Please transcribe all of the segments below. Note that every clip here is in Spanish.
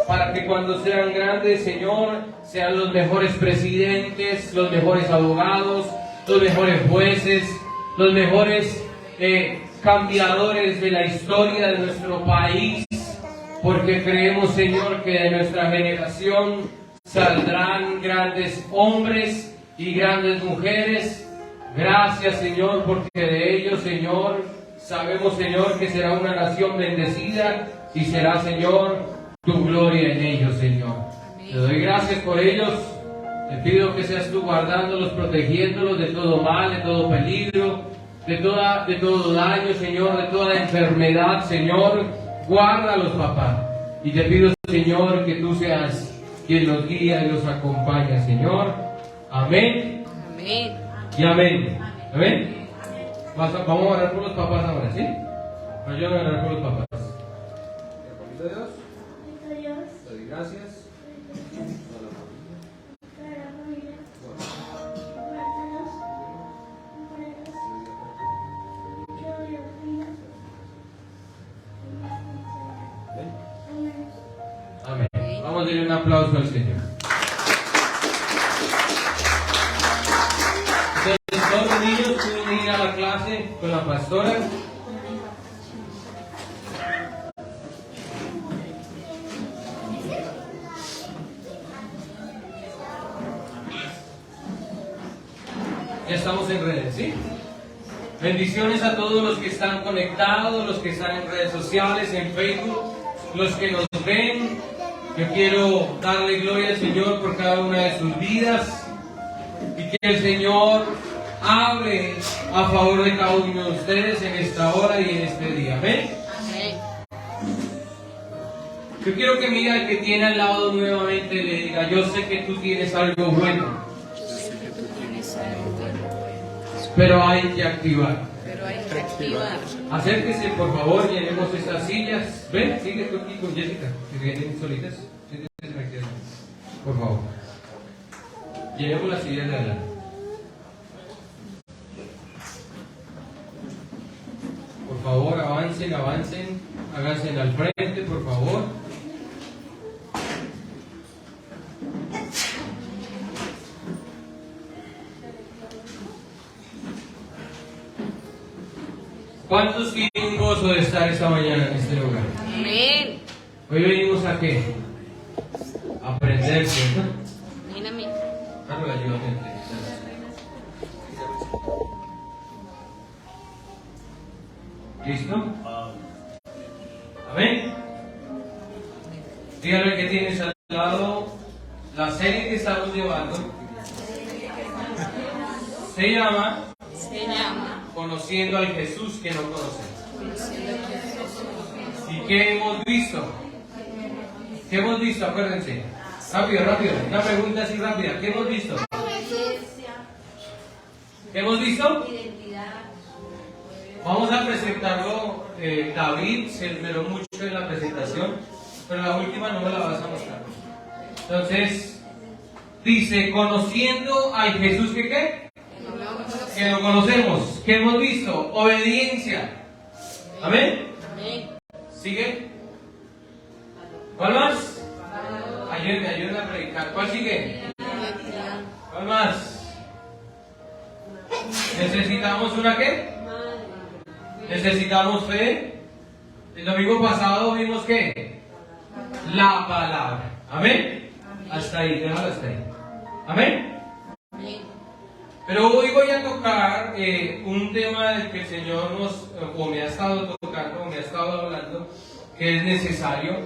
para que cuando sean grandes, Señor, sean los mejores presidentes, los mejores abogados, los mejores jueces, los mejores cambiadores de la historia de nuestro país, porque creemos, Señor, que de nuestra generación saldrán grandes hombres y grandes mujeres. Gracias, Señor, porque de ellos, Señor, sabemos, Señor, que será una nación bendecida y será, Señor, tu gloria en ellos, Señor. Amén. Te doy gracias por ellos. Te pido que seas tú guardándolos, protegiéndolos de todo mal, de todo peligro, de todo daño, Señor, de toda enfermedad, Señor. Guárdalos, papá. Y te pido, Señor, que tú seas quien los guía y los acompaña, Señor. Amén. Amén. Y amén. Amén. Vamos a orar por los papás ahora, ¿sí? Pero yo voy a orar por los papás. Dios, te doy gracias. Amén. Vamos a darle un aplauso al Señor. Entonces, todos los niños pueden ir a la clase con la pastora. Ya estamos en redes, ¿sí? Bendiciones a todos los que están conectados, los que están en redes sociales, en Facebook, los que nos ven. Yo quiero darle gloria al Señor por cada una de sus vidas y que el Señor hable a favor de cada uno de ustedes en esta hora y en este día. ¿Amén? Amén. Yo quiero que mire al que tiene al lado nuevamente y le diga: yo sé que tú tienes algo bueno, pero hay que activar. Acérquese, por favor, llenemos estas sillas. Ven, sigue tú aquí con Jessica, que vienen solitas. Siéntese aquí, por favor. Llenemos las sillas de adelante. Por favor, avancen, háganse al frente, por favor. ¿Cuántos tienen gozo de estar esta mañana en este lugar? Amén. Hoy venimos a ¿qué? A aprender, ¿cierto? Amén, amén. Carlos, ayúdame. ¿Listo? Amén. Dígale que tienes al lado. La serie que estamos llevando se llama Conociendo al Jesús que no conocemos. ¿Y qué hemos visto? ¿Qué hemos visto? Acuérdense. Rápido. Una pregunta así rápida. ¿Qué hemos visto? ¿Qué hemos visto? Vamos a presentarlo. David se esmeró mucho en la presentación, pero la última no me la vas a mostrar. Entonces, dice, conociendo al Jesús que ¿qué? Que lo conocemos. ¿Qué hemos visto? Obediencia. ¿Amén? Amén. ¿Sigue? ¿Cuál más? Ayúdenme a predicar. ¿Cuál sigue? ¿Cuál más? ¿Necesitamos una qué? ¿Necesitamos fe? El domingo pasado vimos ¿qué? La palabra. ¿Amén? Hasta ahí, déjalo hasta ahí. ¿Amén? Amén. Pero hoy voy a tocar un tema del que el Señor me ha estado tocando, me ha estado hablando, que es necesario.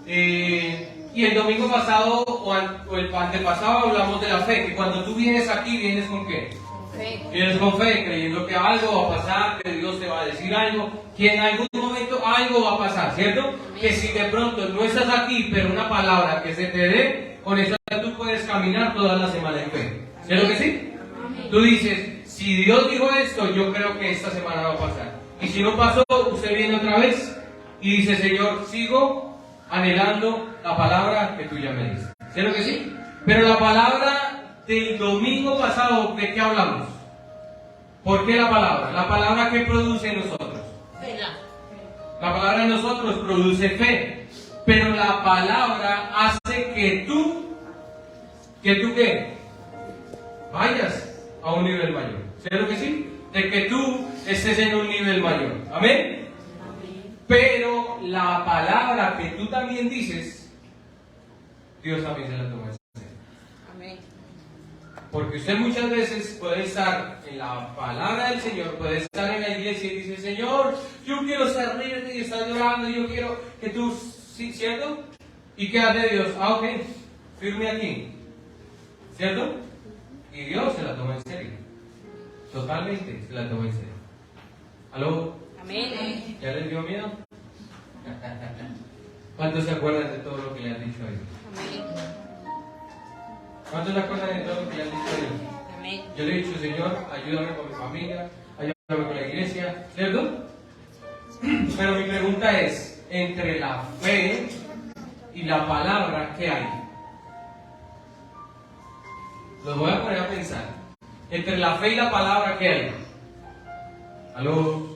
Y el domingo pasado o el antepasado hablamos de la fe, que cuando tú vienes aquí, vienes con ¿qué? Fe. Vienes con fe, creyendo que algo va a pasar, que Dios te va a decir algo, que en algún momento algo va a pasar, ¿cierto? Amén. Que si de pronto no estás aquí, pero una palabra que se te dé, con esa tú puedes caminar toda la semana en fe. ¿Cierto que sí? Tú dices, si Dios dijo esto, yo creo que esta semana va a pasar. Y si no pasó, usted viene otra vez y dice, Señor, sigo anhelando la palabra que tú ya me diste. ¿Cierto que sí? Pero la palabra del domingo pasado, ¿de qué hablamos? ¿Por qué la palabra? La palabra que produce en nosotros. Fe. La palabra en nosotros produce fe. pero la palabra hace que tú ¿qué? Vayas a un nivel mayor. ¿Cierto que sí? De que tú estés en un nivel mayor. ¿Amén? Pero la palabra que tú también dices, Dios también se la toma en serio. Amén. Porque usted muchas veces puede estar en la palabra del Señor, puede estar en la iglesia y dice, Señor, yo quiero servirte, y está llorando, yo quiero que tú, ¿sí, cierto? ¿Y qué hace Dios? Ok, firme aquí, ¿cierto? Y Dios se la toma en serio, totalmente se la toma en serio. ¿Aló? Amén. ¿Ya les dio miedo? ¿Cuántos se acuerdan de todo lo que le han dicho a Dios? Amén. ¿Cuántos se acuerdan de todo lo que le han dicho a Dios? Amén. Yo le he dicho, Señor, ayúdame con mi familia, ayúdame con la iglesia, ¿cierto? Pero mi pregunta es, entre la fe y la palabra, ¿qué hay? Los voy a poner a pensar. Entre la fe y la palabra, ¿qué hay? ¿Aló?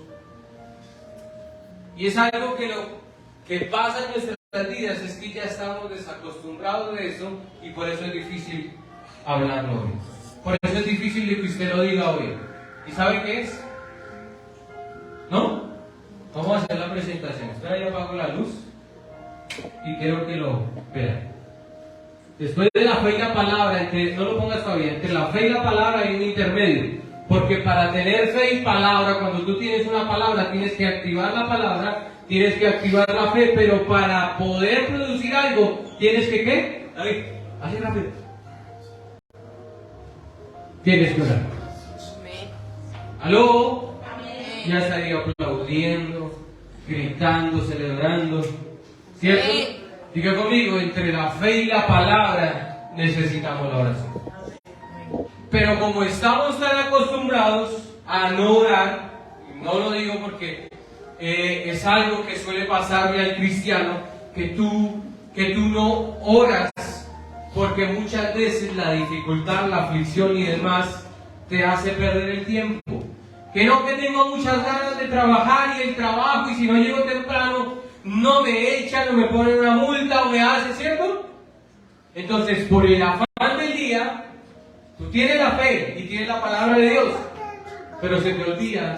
Y es algo que lo que pasa en nuestras vidas, es que ya estamos desacostumbrados de eso y por eso es difícil hablarlo hoy. Por eso es difícil de que usted lo diga hoy. ¿Y sabe qué es? ¿No? Vamos a hacer la presentación. Espera, yo apago la luz y quiero que lo vean. Después de la fe y la palabra, no lo pongas todavía, entre la fe y la palabra hay un intermedio. Porque para tener fe y palabra, cuando tú tienes una palabra, tienes que activar la palabra, tienes que activar la fe, pero para poder producir algo, tienes que ¿qué? David, así rápido. Tienes que orar. Amén. ¿Aló? Amén. Ya estaría aplaudiendo, gritando, celebrando. ¿Cierto? Amén. Diga conmigo, entre la fe y la palabra necesitamos la oración. Pero como estamos tan acostumbrados a no orar, no lo digo porque es algo que suele pasarle al cristiano, que tú no oras, porque muchas veces la dificultad, la aflicción y demás te hace perder el tiempo. Que tengo muchas ganas de trabajar y el trabajo, y si no llego temprano, no me echan o me ponen una multa o me hacen, ¿cierto? Entonces, por el afán del día, tú tienes la fe y tienes la palabra de Dios, pero se te olvida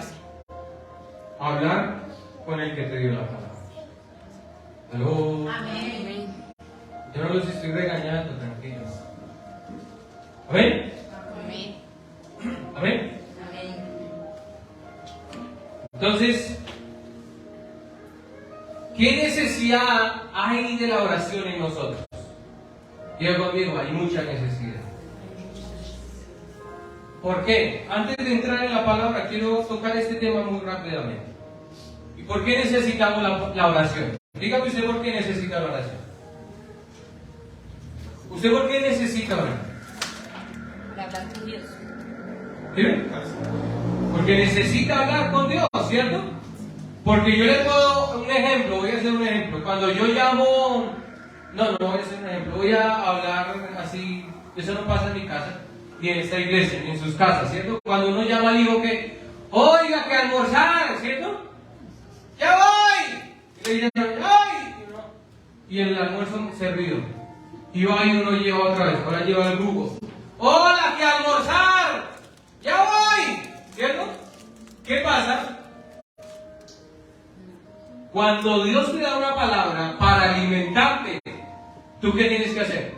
hablar con el que te dio la palabra. ¿Aló? Amén. Yo no los estoy regañando, tranquilos. ¿Amén? Amén. ¿Amén? Amén. Entonces, ¿qué necesidad hay de la oración en nosotros? Diga conmigo, hay mucha necesidad. ¿Por qué? Antes de entrar en la palabra, quiero tocar este tema muy rápidamente. ¿Y por qué necesitamos la oración? Dígame usted por qué necesita la oración. ¿Usted por qué necesita orar? Para hablar con Dios. ¿Sí? Porque necesita hablar con Dios, ¿cierto? Porque yo le puedo, un ejemplo, voy a hacer un ejemplo. Cuando yo llamo, no voy a hacer un ejemplo, voy a hablar así, eso no pasa en mi casa, ni en esta iglesia, ni en sus casas, ¿cierto? Cuando uno llama al hijo que, oiga, que almorzar, ¿cierto? ¡Ya voy! Y le dicen, ¡ay! Y el almuerzo servido. Y va y uno lleva otra vez, ahora lleva el jugo. ¡Hola, que almorzar! ¡Ya voy! ¿Cierto? ¿Qué pasa? Cuando Dios te da una palabra para alimentarte, ¿tú qué tienes que hacer?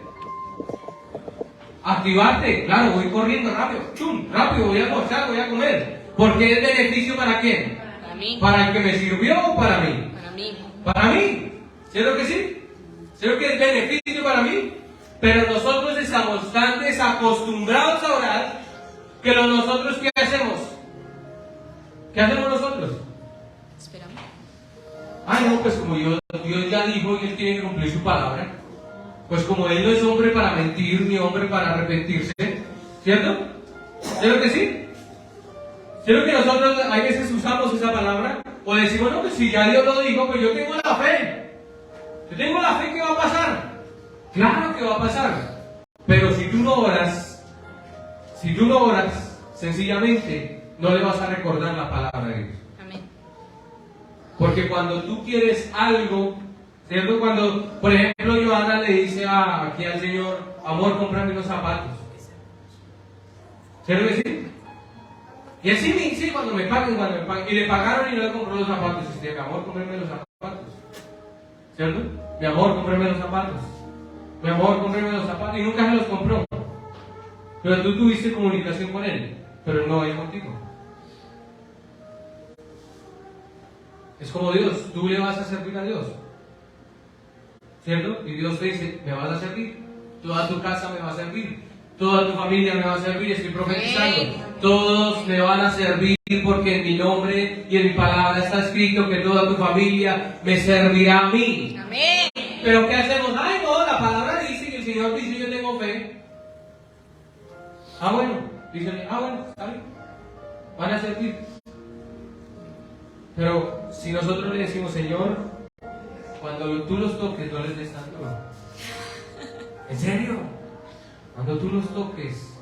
Activarte. Claro, voy corriendo rápido. ¡Chum! Rápido, voy a almorzar, voy a comer. ¿Porque es beneficio para quién? Para mí. ¿Para el que me sirvió o para mí? Para mí. Para mí. ¿Cierto que sí? ¿Cierto que es beneficio para mí? Pero nosotros estamos tan desacostumbrados a orar que nosotros, ¿qué hacemos? ¿Qué hacemos nosotros? Esperamos. Ay, no, pues como Dios ya dijo y Él tiene que cumplir su palabra, pues como Él no es hombre para mentir ni hombre para arrepentirse, ¿cierto? ¿Cierto que sí? ¿Cierto que nosotros a veces usamos esa palabra? O decimos, no, pues si ya Dios lo dijo, pues yo tengo la fe. Yo tengo la fe, ¿qué va a pasar? Claro que va a pasar. Pero si tú no oras, sencillamente no le vas a recordar la palabra de Dios. Amén. Porque cuando tú quieres algo, ¿Cierto? Cuando, por ejemplo, Joana le dice aquí al Señor, amor, cómprame unos zapatos. ¿Cierto que sí? Y así me dice cuando me paguen. Y le pagaron y no le compró los zapatos. Y dice, mi amor, cómprame los zapatos. ¿Cierto? Mi amor, cómprame los zapatos. Mi amor, cómprame los zapatos. Y nunca se los compró. Pero tú tuviste comunicación con él, pero no él contigo. Es como Dios, tú le vas a servir a Dios. ¿Cierto? Y Dios te dice, me vas a servir. Toda tu casa me va a servir. Toda tu familia me va a servir. Estoy profetizando. Todos me van a servir porque en mi nombre y en mi palabra está escrito que toda tu familia me servirá a mí. Amén. Pero ¿qué hacemos? Ay, no, la palabra dice que el Señor dice yo tengo fe. Bueno, dice, bueno, está bien. Van a servir. Pero si nosotros le decimos, Señor, cuando tú los toques, no les des tanto. ¿En serio? Cuando tú los toques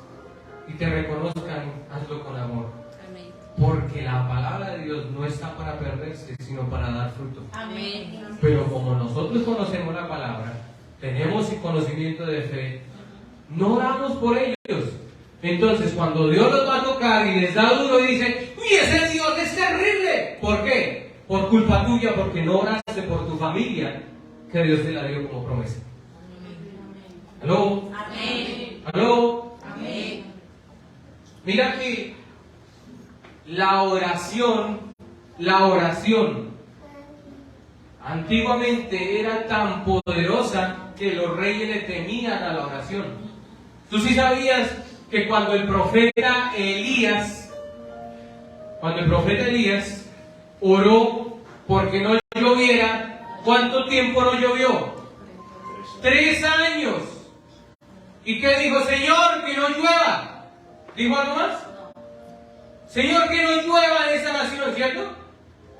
y te reconozcan, hazlo con amor. Amén. Porque la palabra de Dios no está para perderse, sino para dar fruto. Amén. Pero como nosotros conocemos la palabra, tenemos el conocimiento de fe, no damos por ellos. Entonces, cuando Dios los va a tocar y les da duro y dice, ¡uy, ese Dios es terrible! ¿Por qué? Por culpa tuya, porque no oraste por tu familia, que Dios te la dio como promesa. ¿Aló? Amén. ¿Aló? Amén. Mira que la oración, antiguamente era tan poderosa que los reyes le temían a la oración. ¿Tú sí sabías que cuando el profeta Elías oró porque no lloviera, ¿cuánto tiempo no llovió? 3 años. ¿Y qué dijo? Señor, que no llueva. ¿Dijo algo más? Señor, que no llueva en esa nación, ¿cierto?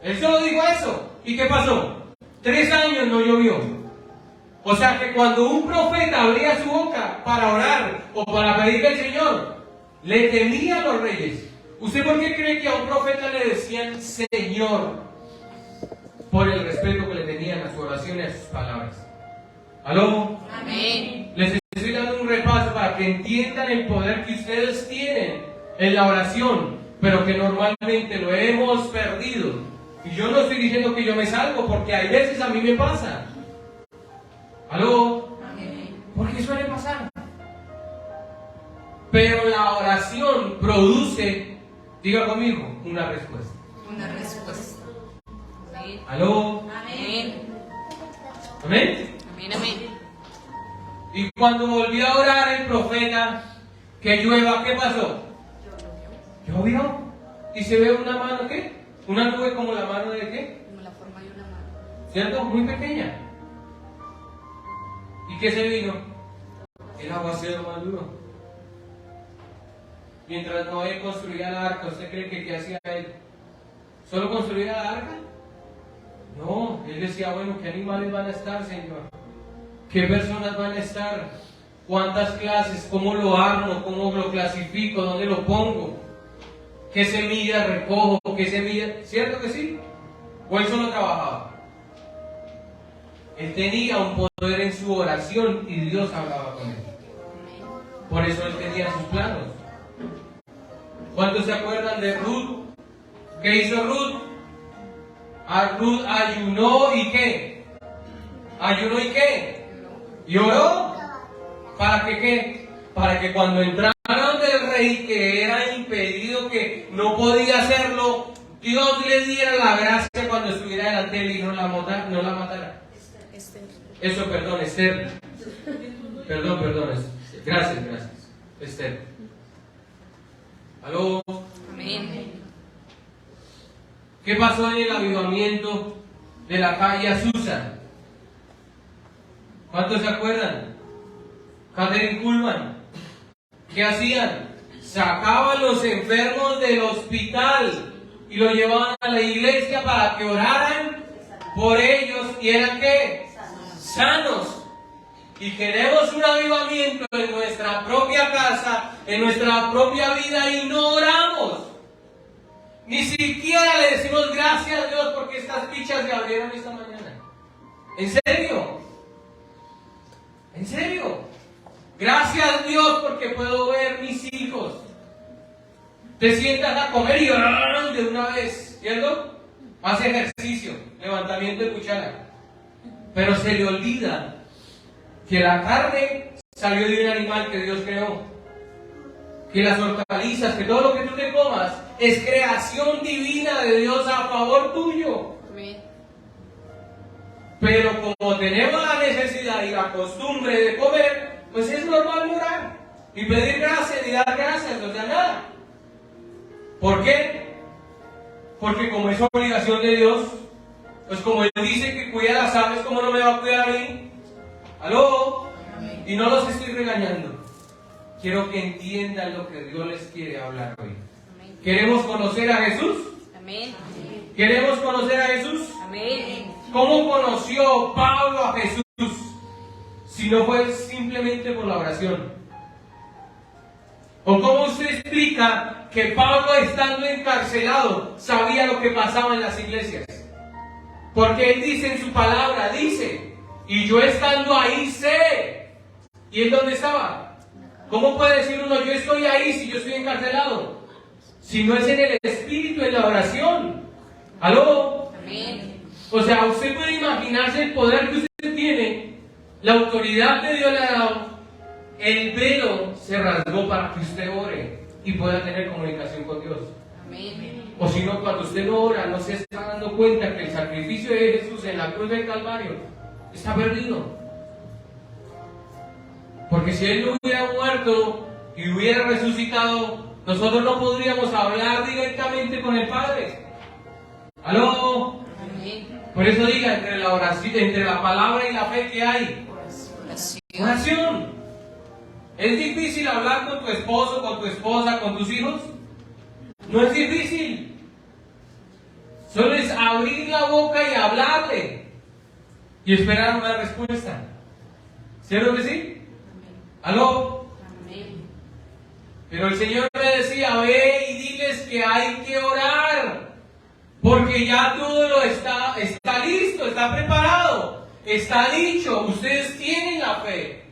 Él solo dijo eso. ¿Y qué pasó? 3 años no llovió. O sea que cuando un profeta abría su boca para orar o para pedirle al Señor, le temían a los reyes. ¿Usted por qué cree que a un profeta le decían Señor? Por el respeto que le tenían a su oración y a sus palabras. ¿Aló? Amén. Les estoy dando un repaso para que entiendan el poder que ustedes tienen en la oración, pero que normalmente lo hemos perdido. Y yo no estoy diciendo que yo me salvo, porque hay veces a mí me pasa. ¿Aló? Amén. Porque suele pasar. Pero la oración produce, diga conmigo, una respuesta. Una respuesta. Amén. ¿Aló? Amén. ¿Amén? Amén. Amén. Y cuando volvió a orar el profeta, que llueva, ¿qué pasó? Llovió. Y se ve una mano, ¿qué? Una nube como la mano de ¿qué? Como la forma de una mano. ¿Cierto? Muy pequeña. ¿Y qué se vino? El aguacero más duro. Mientras Noé construía el arca, ¿usted cree que qué hacía él? ¿Solo construía la arca? No, él decía, bueno, ¿qué animales van a estar, Señor? ¿Qué personas van a estar? ¿Cuántas clases? ¿Cómo lo armo? ¿Cómo lo clasifico? ¿Dónde lo pongo? ¿Qué semillas recojo? ¿Qué semillas? ¿Cierto que sí? ¿O él solo trabajaba? Él tenía un poder en su oración y Dios hablaba con él. Por eso él tenía sus planos. ¿Cuántos se acuerdan de Ruth? ¿Qué hizo Ruth? Ruth ayunó y ¿qué? ¿Ayunó y qué? ¿Y oró? ¿Para que qué? Para que cuando entraron del rey, que era impedido, que no podía hacerlo, Dios le diera la gracia cuando estuviera delante de él y no la matara. Eso, perdón, Esther. Perdón. Gracias. Esther. ¿Aló? Amén. ¿Qué pasó en el avivamiento de la calle Azusa? ¿Cuántos se acuerdan? Catherine Kuhlman. ¿Qué hacían? Sacaban los enfermos del hospital y los llevaban a la iglesia para que oraran por ellos y eran ¿qué? Sanos. Y queremos un avivamiento en nuestra propia casa, en nuestra propia vida y no oramos. Ni siquiera le decimos gracias a Dios porque estas pichas se abrieron esta mañana. ¿En serio? ¿En serio? Gracias a Dios porque puedo ver mis hijos. Te sientas a comer y de una vez, ¿cierto? Hace ejercicio, levantamiento de cuchara. Pero se le olvida que la carne salió de un animal que Dios creó. Que las hortalizas, que todo lo que tú te comas es creación divina de Dios a favor tuyo. Amén. Pero como tenemos la necesidad y la costumbre de comer, pues es normal orar y pedir gracias y dar gracias, o sea, nada. ¿Por qué? Porque como es obligación de Dios, pues como Él dice que cuida a las aves, ¿cómo no me va a cuidar a mí? ¿Aló? Amén. Y no los estoy regañando. Quiero que entiendan lo que Dios les quiere hablar hoy. Amén. ¿Queremos conocer a Jesús? Amén. ¿Queremos conocer a Jesús? Amén. ¿Cómo conoció Pablo a Jesús? Si no fue simplemente por la oración. ¿O cómo usted explica que Pablo, estando encarcelado, sabía lo que pasaba en las iglesias? Porque él dice en su palabra, dice, y yo estando ahí sé. ¿Y él dónde estaba? ¿Cómo puede decir uno, yo estoy ahí si yo estoy encarcelado? Si no es en el Espíritu, en la oración. ¿Aló? Amén. O sea, usted puede imaginarse el poder que usted tiene, la autoridad que Dios le ha dado. El velo se rasgó para que usted ore y pueda tener comunicación con Dios. Amén. O si no, cuando usted no ora, no se está dando cuenta que el sacrificio de Jesús en la cruz del Calvario está perdido. Porque si Él no hubiera muerto y hubiera resucitado, nosotros no podríamos hablar directamente con el Padre. ¿Aló? Amén. Por eso diga, entre la oración, entre la palabra y la fe, ¿qué hay? Oración. Oración. ¿Es difícil hablar con tu esposo, con tu esposa, con tus hijos? No es difícil. Solo es abrir la boca y hablarle y esperar una respuesta. ¿Cierto que sí? ¿Aló? Amén. Pero el Señor me decía, ve y diles que hay que orar, porque ya todo lo está listo, está preparado, está dicho. Ustedes tienen la fe,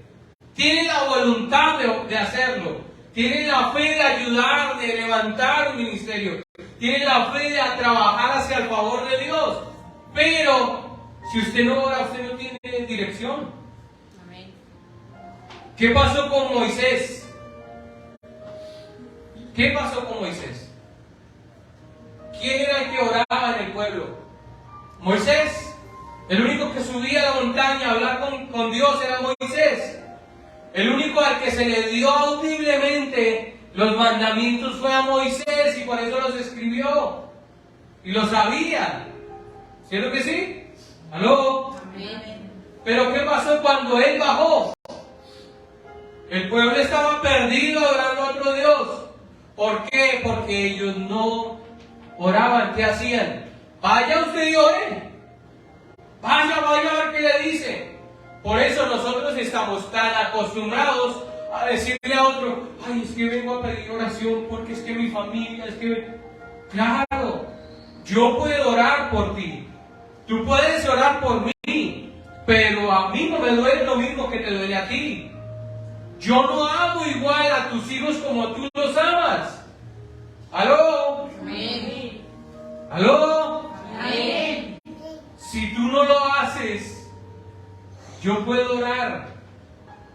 tienen la voluntad de hacerlo, tienen la fe de ayudar, de levantar un ministerio, tienen la fe de trabajar hacia el favor de Dios. Pero si usted no ora, usted no tiene dirección. Amén. ¿Qué pasó con Moisés? ¿Qué pasó con Moisés? ¿Quién era el que oraba en el pueblo? Moisés. El único que subía a la montaña a hablar con Dios era Moisés. El único al que se le dio audiblemente los mandamientos fue a Moisés, y por eso los escribió. Y lo sabía. ¿Cierto que sí? ¿Aló? Amén. Pero ¿qué pasó cuando él bajó? El pueblo estaba perdido adorando a otro Dios. ¿Por qué? Porque ellos no oraban. ¿Qué hacían? Vaya usted y ore. Vaya a ver qué le dice. Por eso nosotros estamos tan acostumbrados a decirle a otro, ay, es que vengo a pedir oración porque es que mi familia, es que... Claro, yo puedo orar por ti. Tú puedes orar por mí, pero a mí no me duele lo mismo que te duele a ti. Yo no amo igual a tus hijos como tú los amas. ¿Aló? Amén. ¿Aló? Amén. Si tú no lo haces, yo puedo orar,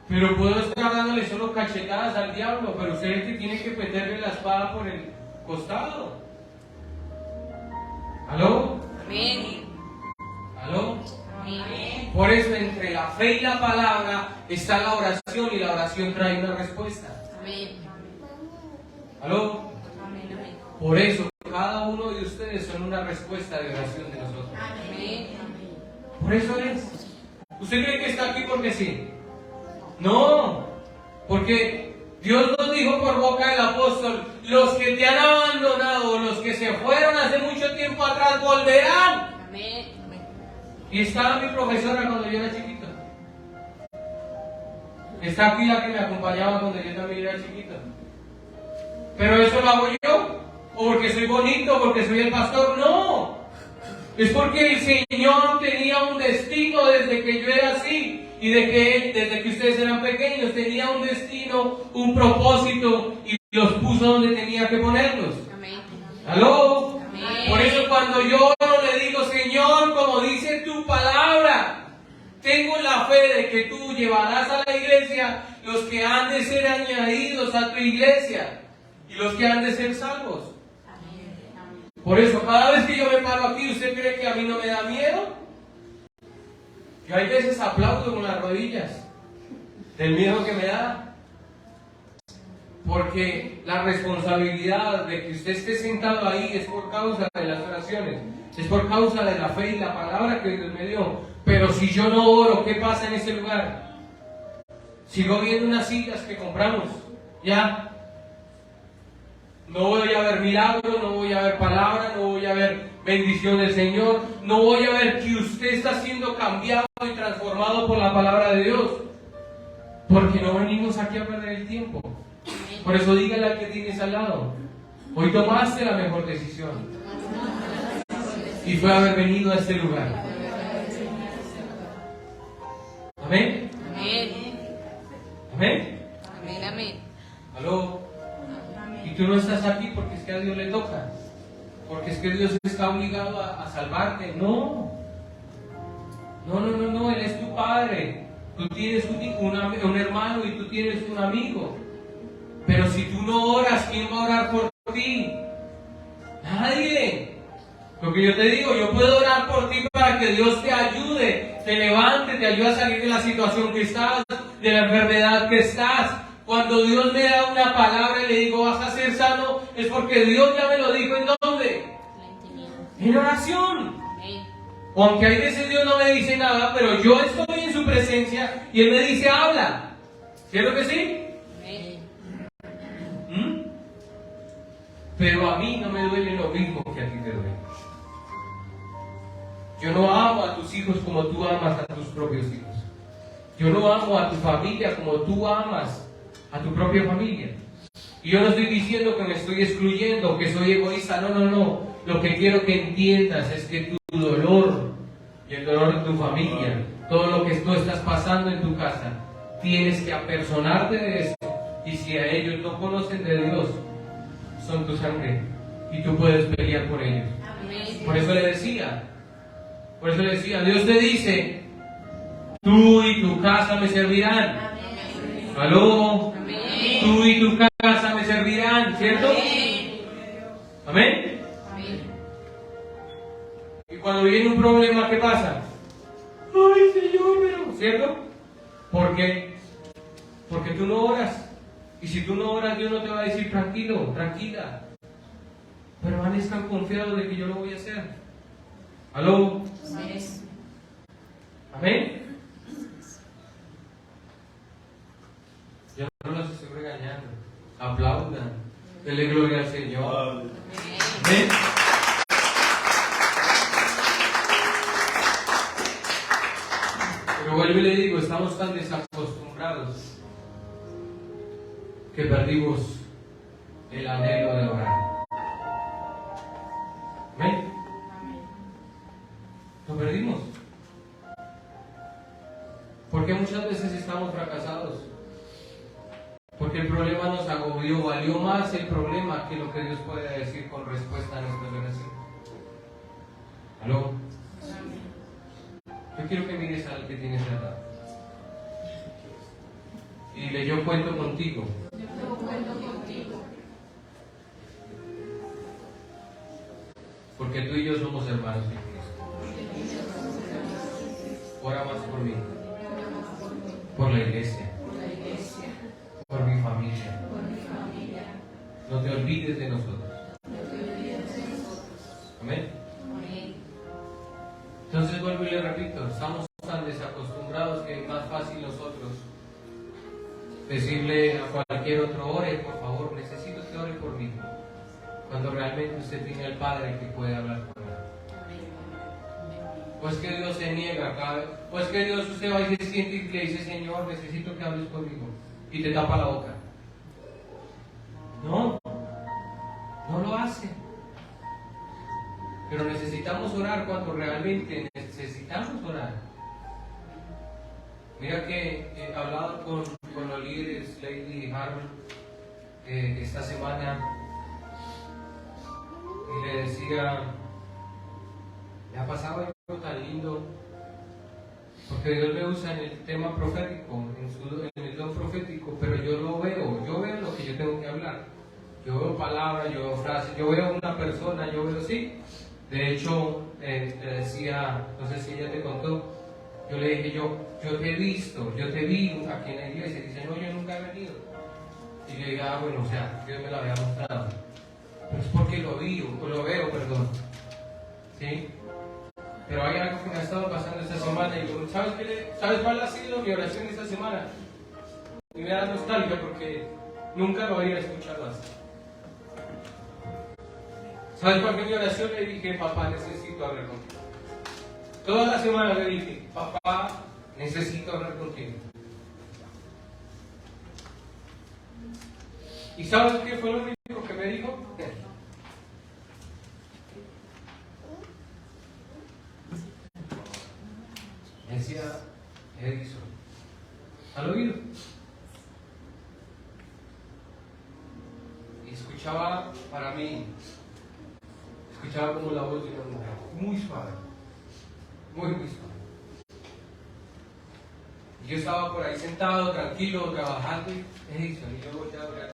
pero puedo estar dándole solo cachetadas al diablo, pero usted es el que tiene que meterle la espada por el costado. ¿Aló? Amén. ¿Aló? Amén. Por eso entre la fe y la palabra está la oración, y la oración trae una respuesta. Amén. ¿Aló? Amén. Amén. Por eso cada uno de ustedes son una respuesta de oración de nosotros. Amén. Por eso es. ¿Usted cree que está aquí porque sí? No, porque Dios nos dijo por boca del apóstol, los que te han abandonado, los que se fueron hace mucho tiempo atrás, volverán. Amén. Y estaba mi profesora cuando yo era chiquito. Está aquí la que me acompañaba cuando yo también era chiquito. Pero eso lo hago yo, o porque soy bonito, o porque soy el pastor. No, Es porque el Señor tenía un destino desde que yo era así. Y desde que ustedes eran pequeños, tenía un destino, un propósito, y los puso donde tenía que ponerlos. Amén. ¿Aló? Amén. Por eso cuando yo oro le digo, Señor, como dice tu palabra, tengo la fe de que tú llevarás a la iglesia los que han de ser añadidos a tu iglesia y los que han de ser salvos. Por eso, cada vez que yo me paro aquí, ¿usted cree que a mí no me da miedo? Yo hay veces aplaudo con las rodillas del miedo que me da. Porque la responsabilidad de que usted esté sentado ahí es por causa de las oraciones, es por causa de la fe y la palabra que Dios me dio. Pero si yo no oro, ¿qué pasa en ese lugar? Sigo viendo unas sillas que compramos, ¿ya? No voy a ver milagro, no voy a ver palabra, no voy a ver bendición del Señor, no voy a ver que usted está siendo cambiado y transformado por la palabra de Dios. Porque no venimos aquí a perder el tiempo. Por eso dígale al que tienes al lado, hoy tomaste la mejor decisión. Y fue haber venido a este lugar. Amén. Amén. Amén. Amén. Amén. ¿Aló? Y tú no estás aquí porque es que a Dios le toca, porque es que Dios está obligado a salvarte. No, Él es tu Padre. Tú tienes un hermano y tú tienes un amigo. Pero si tú no oras, ¿quién va a orar por ti? Nadie. Lo que yo te digo, yo puedo orar por ti para que Dios te ayude, te levante, te ayude a salir de la situación que estás, de la enfermedad que estás. Cuando Dios me da una palabra y le digo vas a ser sano, es porque Dios ya me lo dijo. ¿En dónde? En oración. Aunque hay veces Dios no me dice nada, pero yo estoy en su presencia y Él me dice habla. ¿Cierto que sí? Pero a mí no me duele lo mismo que a ti te duele. Yo no amo a tus hijos como tú amas a tus propios hijos. Yo no amo a tu familia como tú amas a tu propia familia. Y yo no estoy diciendo que me estoy excluyendo, que soy egoísta. No. Lo que quiero que entiendas es que tu dolor y el dolor de tu familia, todo lo que tú estás pasando en tu casa, tienes que apersonarte de eso. Y si a ellos no conocen de Dios, son tu sangre y tú puedes pelear por ellos. Por eso le decía, Dios te dice, tú y tu casa me servirán. ¿Aló? Tú y tu casa me servirán, ¿cierto? ¿Amén? Y cuando viene un problema, ¿qué pasa? Ay, Señor, pero, ¿cierto? ¿Por qué? Porque tú no oras. Y si tú no oras, Dios no te va a decir tranquilo, tranquila. Pero van a estar confiados de que yo lo voy a hacer. ¿Aló? ¿Amén? Yo no los estoy regañando. Aplaudan. Denle gloria al Señor. Amén. Pero vuelvo y le digo, estamos tan desacostumbrados que perdimos el anhelo de orar. ¿Amén? Lo perdimos. Porque muchas veces estamos fracasados. Porque el problema nos agobió, valió más el problema que lo que Dios puede decir con respuesta a nuestras oraciones. ¿Aló? Yo quiero que mires al que tienes al lado. Y dile, yo cuento contigo. Porque tú y yo somos hermanos de Cristo. Ora más por mí, por la iglesia, por mi familia. No te olvides de nosotros. Amén. Entonces vuelvo y le repito, estamos tan desacostumbrados que es más fácil nosotros decirle a cualquier otro, ore por favor, necesito que ore por mí, cuando realmente usted tiene al Padre que puede hablar con él. Pues que Dios se niega, pues que Dios usted va y se siente y le dice, Señor, necesito que hables conmigo, y te tapa la boca. No lo hace. Pero necesitamos orar cuando realmente necesitamos orar. Mira que he hablado con los líderes, Lady y Harold, esta semana, y le decía, me ha pasado algo tan lindo, porque Dios me usa en el tema profético, en el don profético, pero yo lo veo, yo veo lo que yo tengo que hablar. Yo veo palabras, yo veo frases, yo veo una persona, yo veo sí. De hecho, le decía, no sé si ella te contó, yo le dije, yo te he visto, yo te vi aquí en la iglesia. Y dice, no, yo nunca he venido. Y yo dije, bueno, o sea, Dios me lo había mostrado. Pero es porque lo veo, perdón. ¿Sí? Pero hay algo que me ha estado pasando esta semana. Y yo, ¿sabes cuál ha sido mi oración esta semana? Y me da nostalgia porque nunca lo había escuchado así. ¿Sabes cuál fue mi oración? Le dije, papá, necesito hablar contigo. Toda la semana le dije, papá, necesito hablar contigo. ¿Y sabes qué fue lo único que me dijo? Me decía, Edison, ¿al oído? Y escuchaba para mí, escuchaba como la voz de una mujer, muy suave, muy suave. Y yo estaba por ahí sentado, tranquilo, trabajando, y yo volteaba a ver.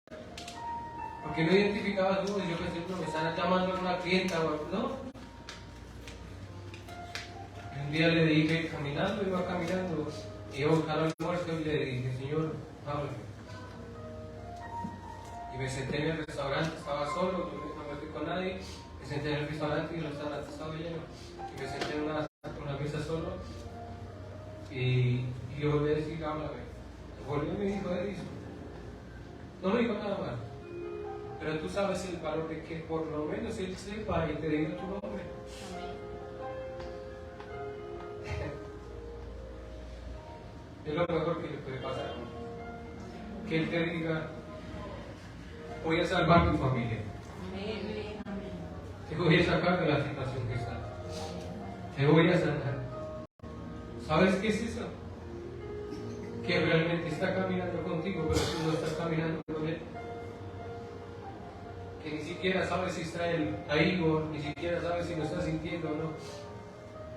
Porque no identificaba su voz, yo pensé, no, me están llamando a una clienta o algo, ¿no? Y un día le dije, iba caminando, iba a buscar almuerzo y le dije, Señor, háblame. Y me senté en el restaurante, estaba solo, yo no me fui con nadie, me senté en el restaurante y el restaurante estaba lleno. Y me senté en una mesa solo y yo volví a decir, háblame. Volvió y me dijo, Edison. No me dijo nada más. Pero tú sabes el valor de que por lo menos Él sepa y te diga tu nombre. Es lo mejor que le puede pasar. Que Él te diga, voy a salvar tu familia. Te voy a sacar de la situación que está. Te voy a sanar. ¿Sabes qué es eso? Que realmente está caminando contigo, pero tú no estás caminando con Él. Que ni siquiera sabes si está Él ahí o ni siquiera sabes si lo está sintiendo o no.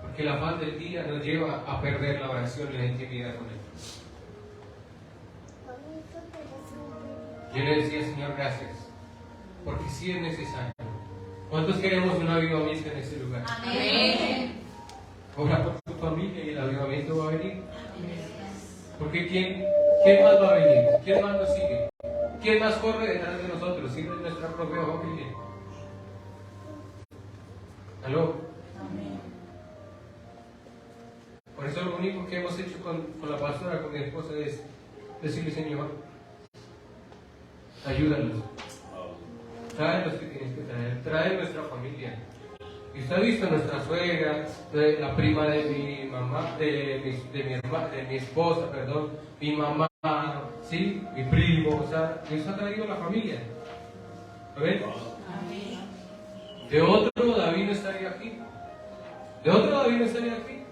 Porque el afán del día nos lleva a perder la oración y la intimidad con Él. Yo le decía, Señor, gracias, porque sí es necesario. ¿Cuántos queremos un avivamiento en este lugar? Amén. Ora por tu familia y el avivamiento va a venir. Porque ¿quién más va a venir? ¿Quién más nos sigue? ¿Quién más corre detrás de nosotros? Si no es nuestra propia familia. ¿Aló? Amén. Por eso lo único que hemos hecho con la pastora, con mi esposa, es decirle, Señor, ayúdanos. Trae los que tienes que traer. Trae nuestra familia. Y usted ha visto nuestra suegra, la prima de mi mamá, de mi esposa, perdón, mi mamá, ¿sí? Mi primo, o sea, Dios ha traído la familia. ¿Ven? De otro David no estaría aquí. De otro David no estaría aquí.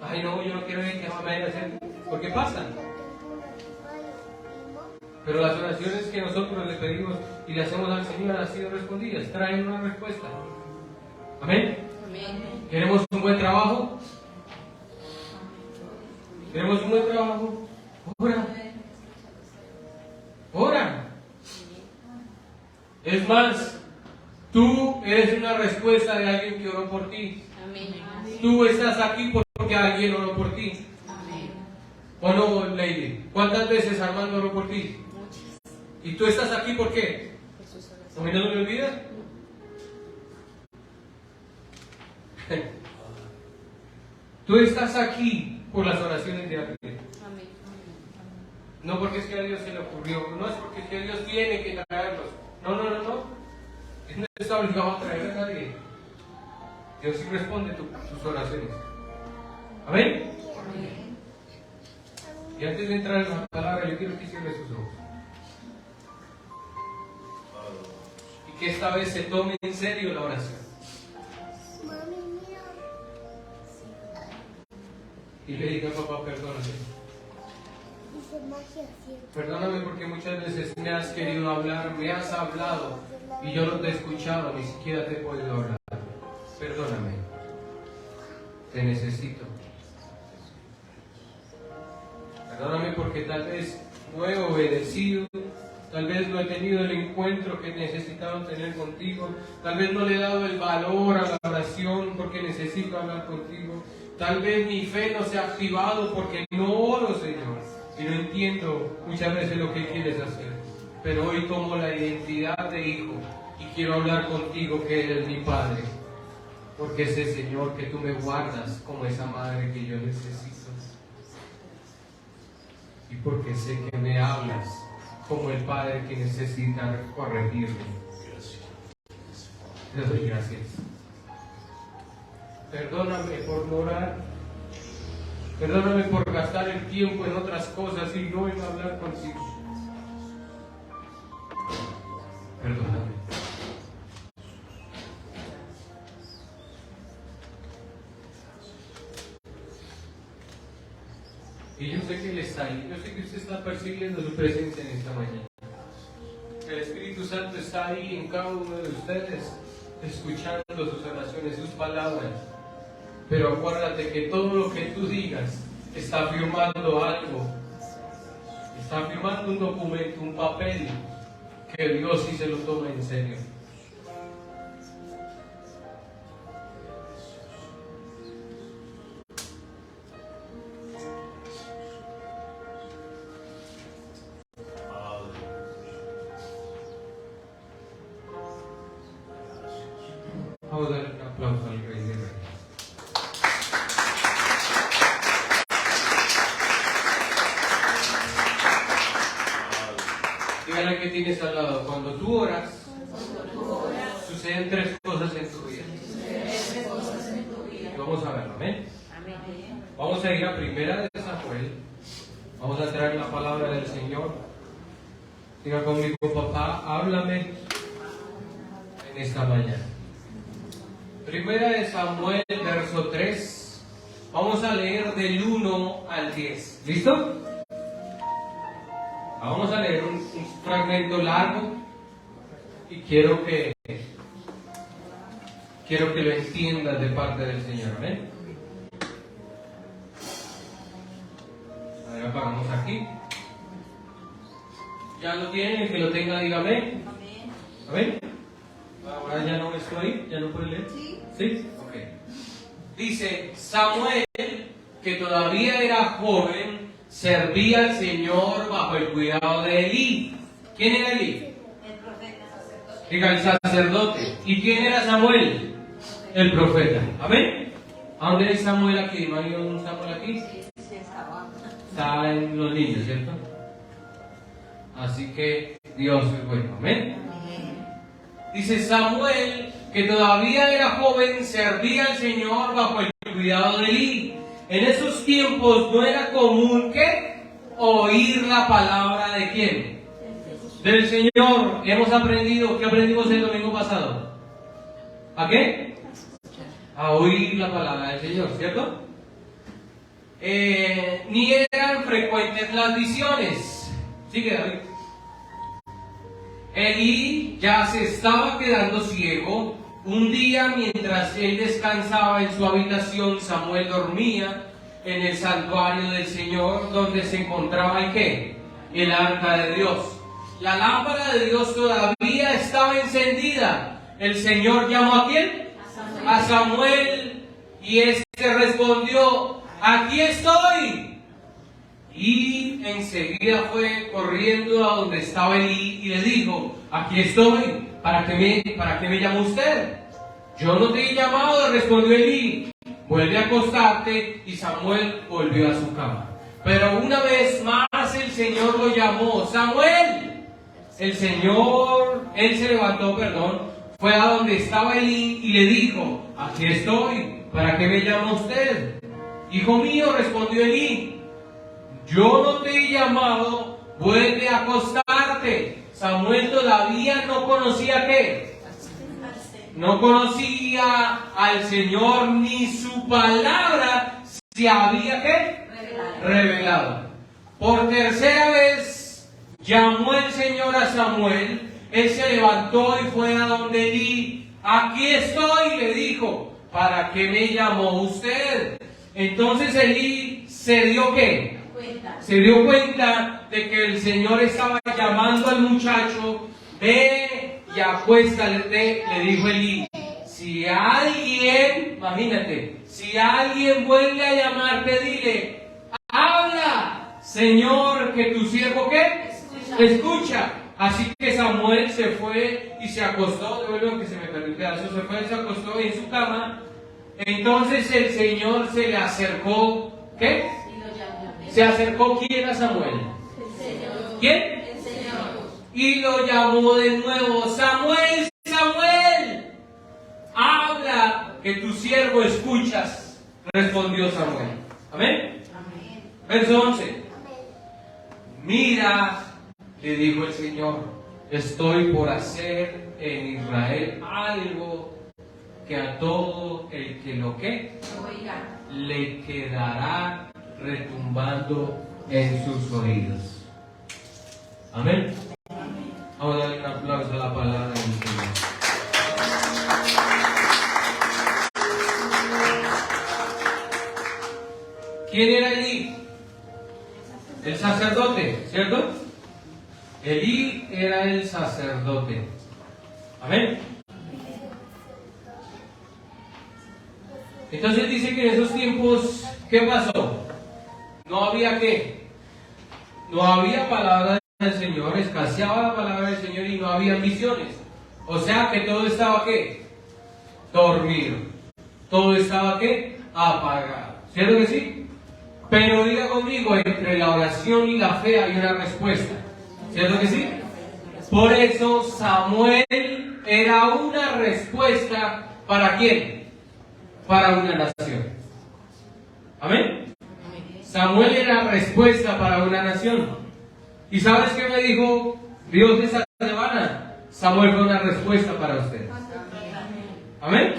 Ay, no, yo no quiero que mamá me vaya a hacer. ¿Por qué pasa? Pero las oraciones que nosotros le pedimos y le hacemos al Señor han sido respondidas, traen una respuesta. Amén. Amén. ¿Queremos un buen trabajo? ¿Queremos un buen trabajo? Ora. Ora. Es más, tú eres una respuesta de alguien que oró por ti. Amén. Tú estás aquí porque alguien oró por ti. Amén. ¿O no, Lady? ¿Cuántas veces Armando oró por ti? Muchas. ¿Y tú estás aquí por qué? ¿A mí no me olvida? Tú estás aquí por las oraciones de alguien. Amén. No porque es que a Dios se le ocurrió, no es porque es que Dios tiene que traerlos. No. Él no está obligado a traer a nadie. Dios sí responde tus oraciones. Amén. Amén. Y antes de entrar en la palabra, yo quiero que cierre sus ojos. Y que esta vez se tome en serio la oración. Y le diga, papá, perdóname. Perdóname porque muchas veces me has querido hablar, me has hablado y yo no te he escuchado, ni siquiera te he podido hablar. Perdóname. Te necesito. Perdóname porque tal vez no he obedecido, tal vez no he tenido el encuentro que necesitaba tener contigo, tal vez no le he dado el valor a la oración porque necesito hablar contigo, tal vez mi fe no se ha activado porque no oro, Señor, y no entiendo muchas veces lo que quieres hacer, pero hoy tomo la identidad de hijo y quiero hablar contigo que eres mi Padre, porque sé, Señor, que tú me guardas como esa madre que yo necesito. Y porque sé que me hablas como el padre que necesita corregirme. Te doy gracias. Perdóname por no orar. Perdóname por gastar el tiempo en otras cosas y no en hablar contigo. Perdóname. Y yo sé que Él está ahí, yo sé que usted está percibiendo su presencia en esta mañana. El Espíritu Santo está ahí en cada uno de ustedes, escuchando sus oraciones, sus palabras. Pero acuérdate que todo lo que tú digas está firmando algo, está firmando un documento, un papel, que Dios sí se lo toma en serio. Vamos a darle un aplauso al Rey de Reyes. Dígale que tienes al lado. Cuando tú oras, suceden tres cosas en tu vida. Y vamos a verlo, ¿amén? Vamos a ir a Primera de Samuel. Vamos a traer la palabra del Señor. Diga conmigo, papá, háblame en esta mañana. Primera de Samuel, verso 3. Vamos a leer del 1 al 10. ¿Listo? Vamos a leer un fragmento largo y quiero que lo entiendas de parte del Señor. ¿Ven? A ver, apagamos aquí. ¿Ya lo tienen? El que lo tenga, dígame. ¿Amén? Ahora ya no estoy, ya no puede leer. ¿Sí? Ok. Dice, Samuel, que todavía era joven, servía al Señor bajo el cuidado de Elí. ¿Quién era Elí? El profeta sacerdote. Diga, el sacerdote. ¿Y quién era Samuel? El profeta. ¿Amén? ¿A dónde hay Samuel aquí? ¿No hay un Samuel aquí? Sí, estaba. Está en los niños, ¿cierto? Así que Dios es bueno. ¿Amén? Dice, Samuel, que todavía era joven, servía al Señor bajo el cuidado de Elí. En esos tiempos no era común que oír la palabra de ¿quién? Del Señor. Hemos aprendido, ¿qué aprendimos el domingo pasado? ¿A qué? A oír la palabra del Señor, ¿cierto? Ni eran frecuentes las visiones. Sigue, David. Elí ya se estaba quedando ciego. Un día, mientras él descansaba en su habitación, Samuel dormía en el santuario del Señor, donde se encontraba ¿el qué? El arca de Dios. La lámpara de Dios todavía estaba encendida. El Señor llamó ¿a quién? A Samuel, y este respondió, aquí estoy. Y enseguida fue corriendo a donde estaba Elí y le dijo, aquí estoy, ¿para qué me llamó usted? Yo no te he llamado, respondió Elí. Vuelve a acostarte, y Samuel volvió a su cama. Pero una vez más el Señor lo llamó, Samuel. Él se levantó, fue a donde estaba Elí y le dijo, aquí estoy, ¿para qué me llama usted? Hijo mío, respondió Elí, yo no te he llamado, vuelve a acostarte. Samuel todavía no conocía ¿qué? no conocía al Señor ni su palabra se había ¿qué? Revelado. Por tercera vez llamó el Señor a Samuel. Él se levantó y fue a donde Elí. Aquí estoy, le dijo. ¿Para qué me llamó usted? Entonces Elí se dio ¿qué? Se dio cuenta de que el Señor estaba llamando al muchacho. Ve y acuéstate, le dijo Elí. Si alguien, imagínate, si alguien vuelve a llamarte, dile, habla, Señor, que tu siervo ¿qué? Escucha. Así que Samuel se fue y se acostó, devuelvo que se me perdió un pedazo, se fue y se acostó en su cama. Entonces el Señor se le acercó, ¿qué? Se acercó ¿quién a Samuel? ¿Quién? El Señor. Y lo llamó de nuevo, Samuel, Samuel, habla, que tu siervo escuchas, respondió Samuel. Amén. Verso 11. Mira, le dijo el Señor, estoy por hacer en Israel algo que a todo el que lo que le quedará retumbando en sus oídos. Amén. Vamos a darle un aplauso a la palabra del Señor. ¿Quién era Elí? El sacerdote, ¿cierto? Elí era el sacerdote. Amén. Entonces dice que en esos tiempos, ¿qué pasó? No había ¿qué? No había palabra del Señor, escaseaba la palabra del Señor y no había visiones. O sea que todo estaba ¿qué? Dormido. Todo estaba ¿qué? Apagado. ¿Cierto que sí? Pero diga conmigo, entre la oración y la fe hay una respuesta. ¿Cierto que sí? Por eso Samuel era una respuesta ¿para quién? Para una nación. ¿Amén? Samuel era respuesta para una nación. ¿Y sabes qué me dijo Dios esa semana? Samuel fue una respuesta para usted. ¿Amén?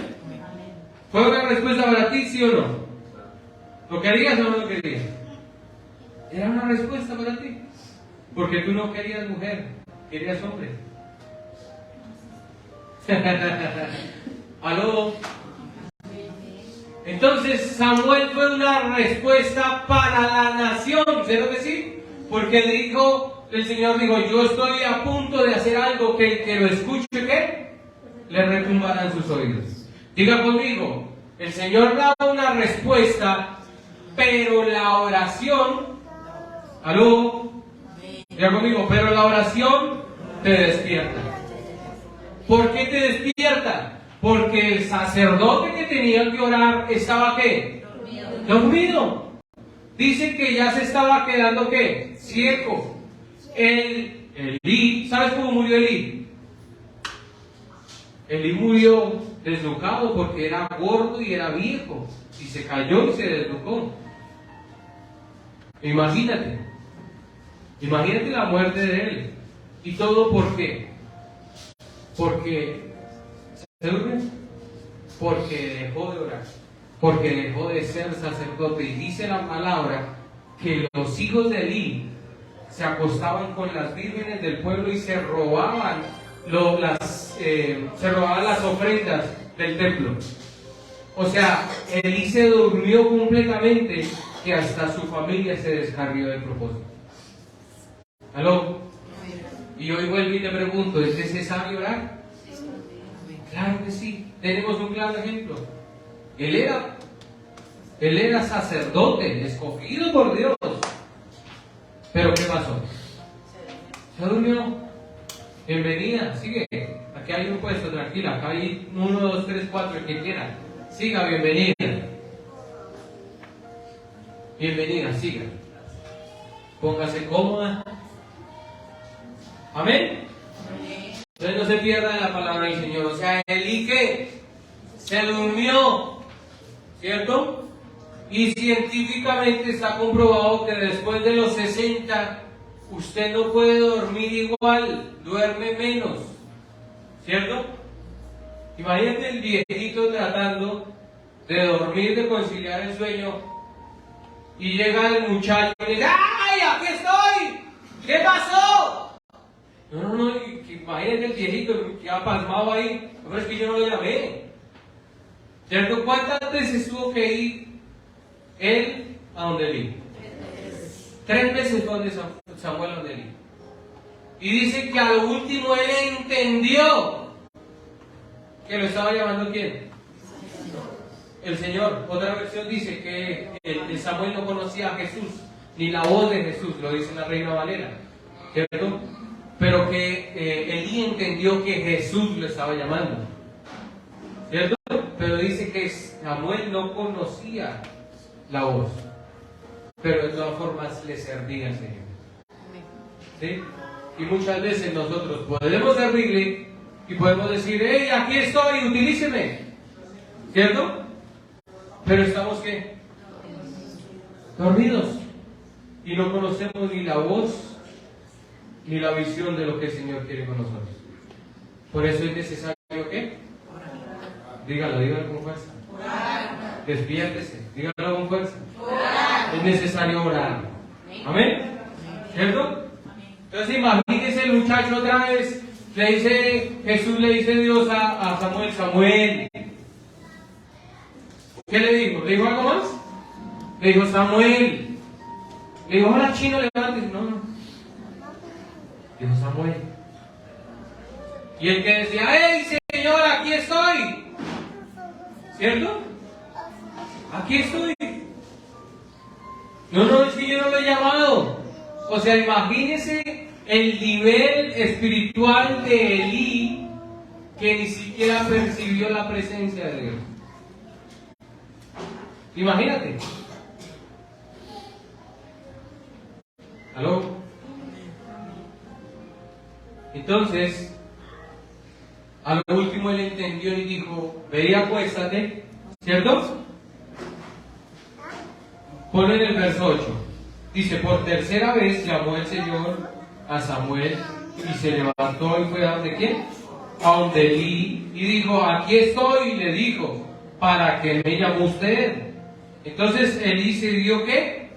¿Fue una respuesta para ti, sí o no? ¿Lo querías o no lo querías? Era una respuesta para ti. Porque tú no querías mujer, querías hombre. ¿Aló? Entonces Samuel fue una respuesta para la nación, ¿cierto que sí? Porque el Señor dijo, yo estoy a punto de hacer algo que el que lo escuche, ¿qué? Le retumbará en sus oídos. Diga conmigo, el Señor da una respuesta, pero la oración, ¿aló? Diga conmigo, pero la oración te despierta. ¿Por qué te despierta? Porque el sacerdote que tenía que orar estaba ¿qué? Dormido. Dice que ya se estaba quedando ¿qué? Ciego. Elí, ¿sabes cómo murió Elí? Elí murió desnucado porque era gordo y era viejo. Y se cayó y se desnucó. Imagínate la muerte de él. ¿Y todo por qué? Porque dejó de orar, porque dejó de ser sacerdote. Y dice la palabra que los hijos de Elí se acostaban con las vírgenes del pueblo y se robaban las ofrendas del templo. O sea, Elí se durmió completamente, que hasta su familia se descarrió del propósito. ¿Aló? Y hoy vuelvo y te pregunto, ¿es necesario orar? Claro que sí. Tenemos un claro ejemplo. Él era sacerdote, escogido por Dios. Pero ¿qué pasó? Se durmió. Bienvenida, sigue. Aquí hay un puesto, tranquila. Acá hay 1, 2, 3, 4, el que quiera. Siga, bienvenida. Bienvenida, siga. Póngase cómoda. Amén. Entonces no se pierda la palabra del Señor. O sea, Elí que se durmió, ¿cierto? Y científicamente está comprobado que después de los 60 usted no puede dormir igual, duerme menos, ¿cierto? Imagínate el viejito tratando de dormir, de conciliar el sueño, y llega el muchacho y le dice: ¡ay, aquí estoy! ¿Qué pasó? No, imagínate el viejito que ha pasmado ahí. Pero es que yo no lo llamé. ¿Cierto? ¿Cuántas veces tuvo que ir él a donde Eli? 3 veces fue donde Samuel a donde Eli. Y dice que al último él entendió que lo estaba llamando ¿quién? El Señor. Otra versión dice que el Samuel no conocía a Jesús, ni la voz de Jesús, lo dice la Reina Valera, ¿cierto? Pero que Elí entendió que Jesús lo estaba llamando, ¿cierto? Pero dice que Samuel no conocía la voz, pero de todas formas le servía al Señor, ¿sí? Y muchas veces nosotros podemos servirle y podemos decir: ¡hey, aquí estoy, utilíceme! ¿Cierto? Pero estamos ¿qué? Dormidos. Y no conocemos ni la voz ni la visión de lo que el Señor quiere con nosotros. Por eso es necesario ¿qué? Dígalo con fuerza. Despiértese, dígalo con fuerza. Es necesario orar. Amén. ¿Cierto? Entonces imagínese el muchacho otra vez. Jesús le dice Dios a Samuel: Samuel. ¿Qué le dijo? ¿Le dijo algo más? Le dijo: Samuel. Le dijo: hola, chino, levántese. No. Dijo: Samuel. Y el que decía: ¡hey, Señor, aquí estoy! ¿Cierto? Aquí estoy. No, es que yo no lo he llamado. O sea, imagínese el nivel espiritual de Elí, que ni siquiera percibió la presencia de Dios. Imagínate. ¿Aló? Entonces, a lo último él entendió y dijo: ve y acuéstate, ¿cierto? Pone en el verso 8. Dice: por tercera vez llamó el Señor a Samuel y se levantó y fue a donde ¿quién? A donde Elí, y dijo: aquí estoy. Y le dijo: ¿para qué me llamó usted? Entonces Elí se dio ¿qué?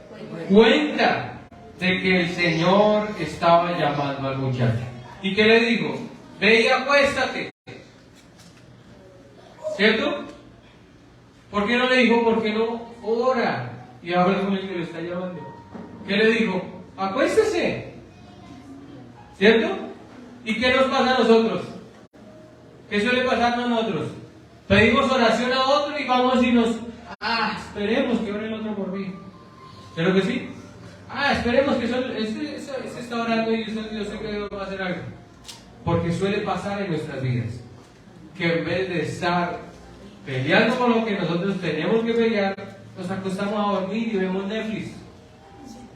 Cuenta de que el Señor estaba llamando al muchacho. ¿Y qué le dijo? Ve y acuéstate. ¿Cierto? ¿Por qué no le dijo? ¿Por qué no ora? Y habla con el que lo está llamando. ¿Qué le dijo? Acuéstese. ¿Cierto? ¿Y qué nos pasa a nosotros? ¿Qué suele pasarnos a nosotros? Pedimos oración a otro y vamos y nos... esperemos que ore el otro por mí. ¿Pero que sí? Esperemos que este está orando y yo sé que va a hacer algo. Porque suele pasar en nuestras vidas que en vez de estar peleando con lo que nosotros tenemos que pelear, nos acostamos a dormir y vemos Netflix.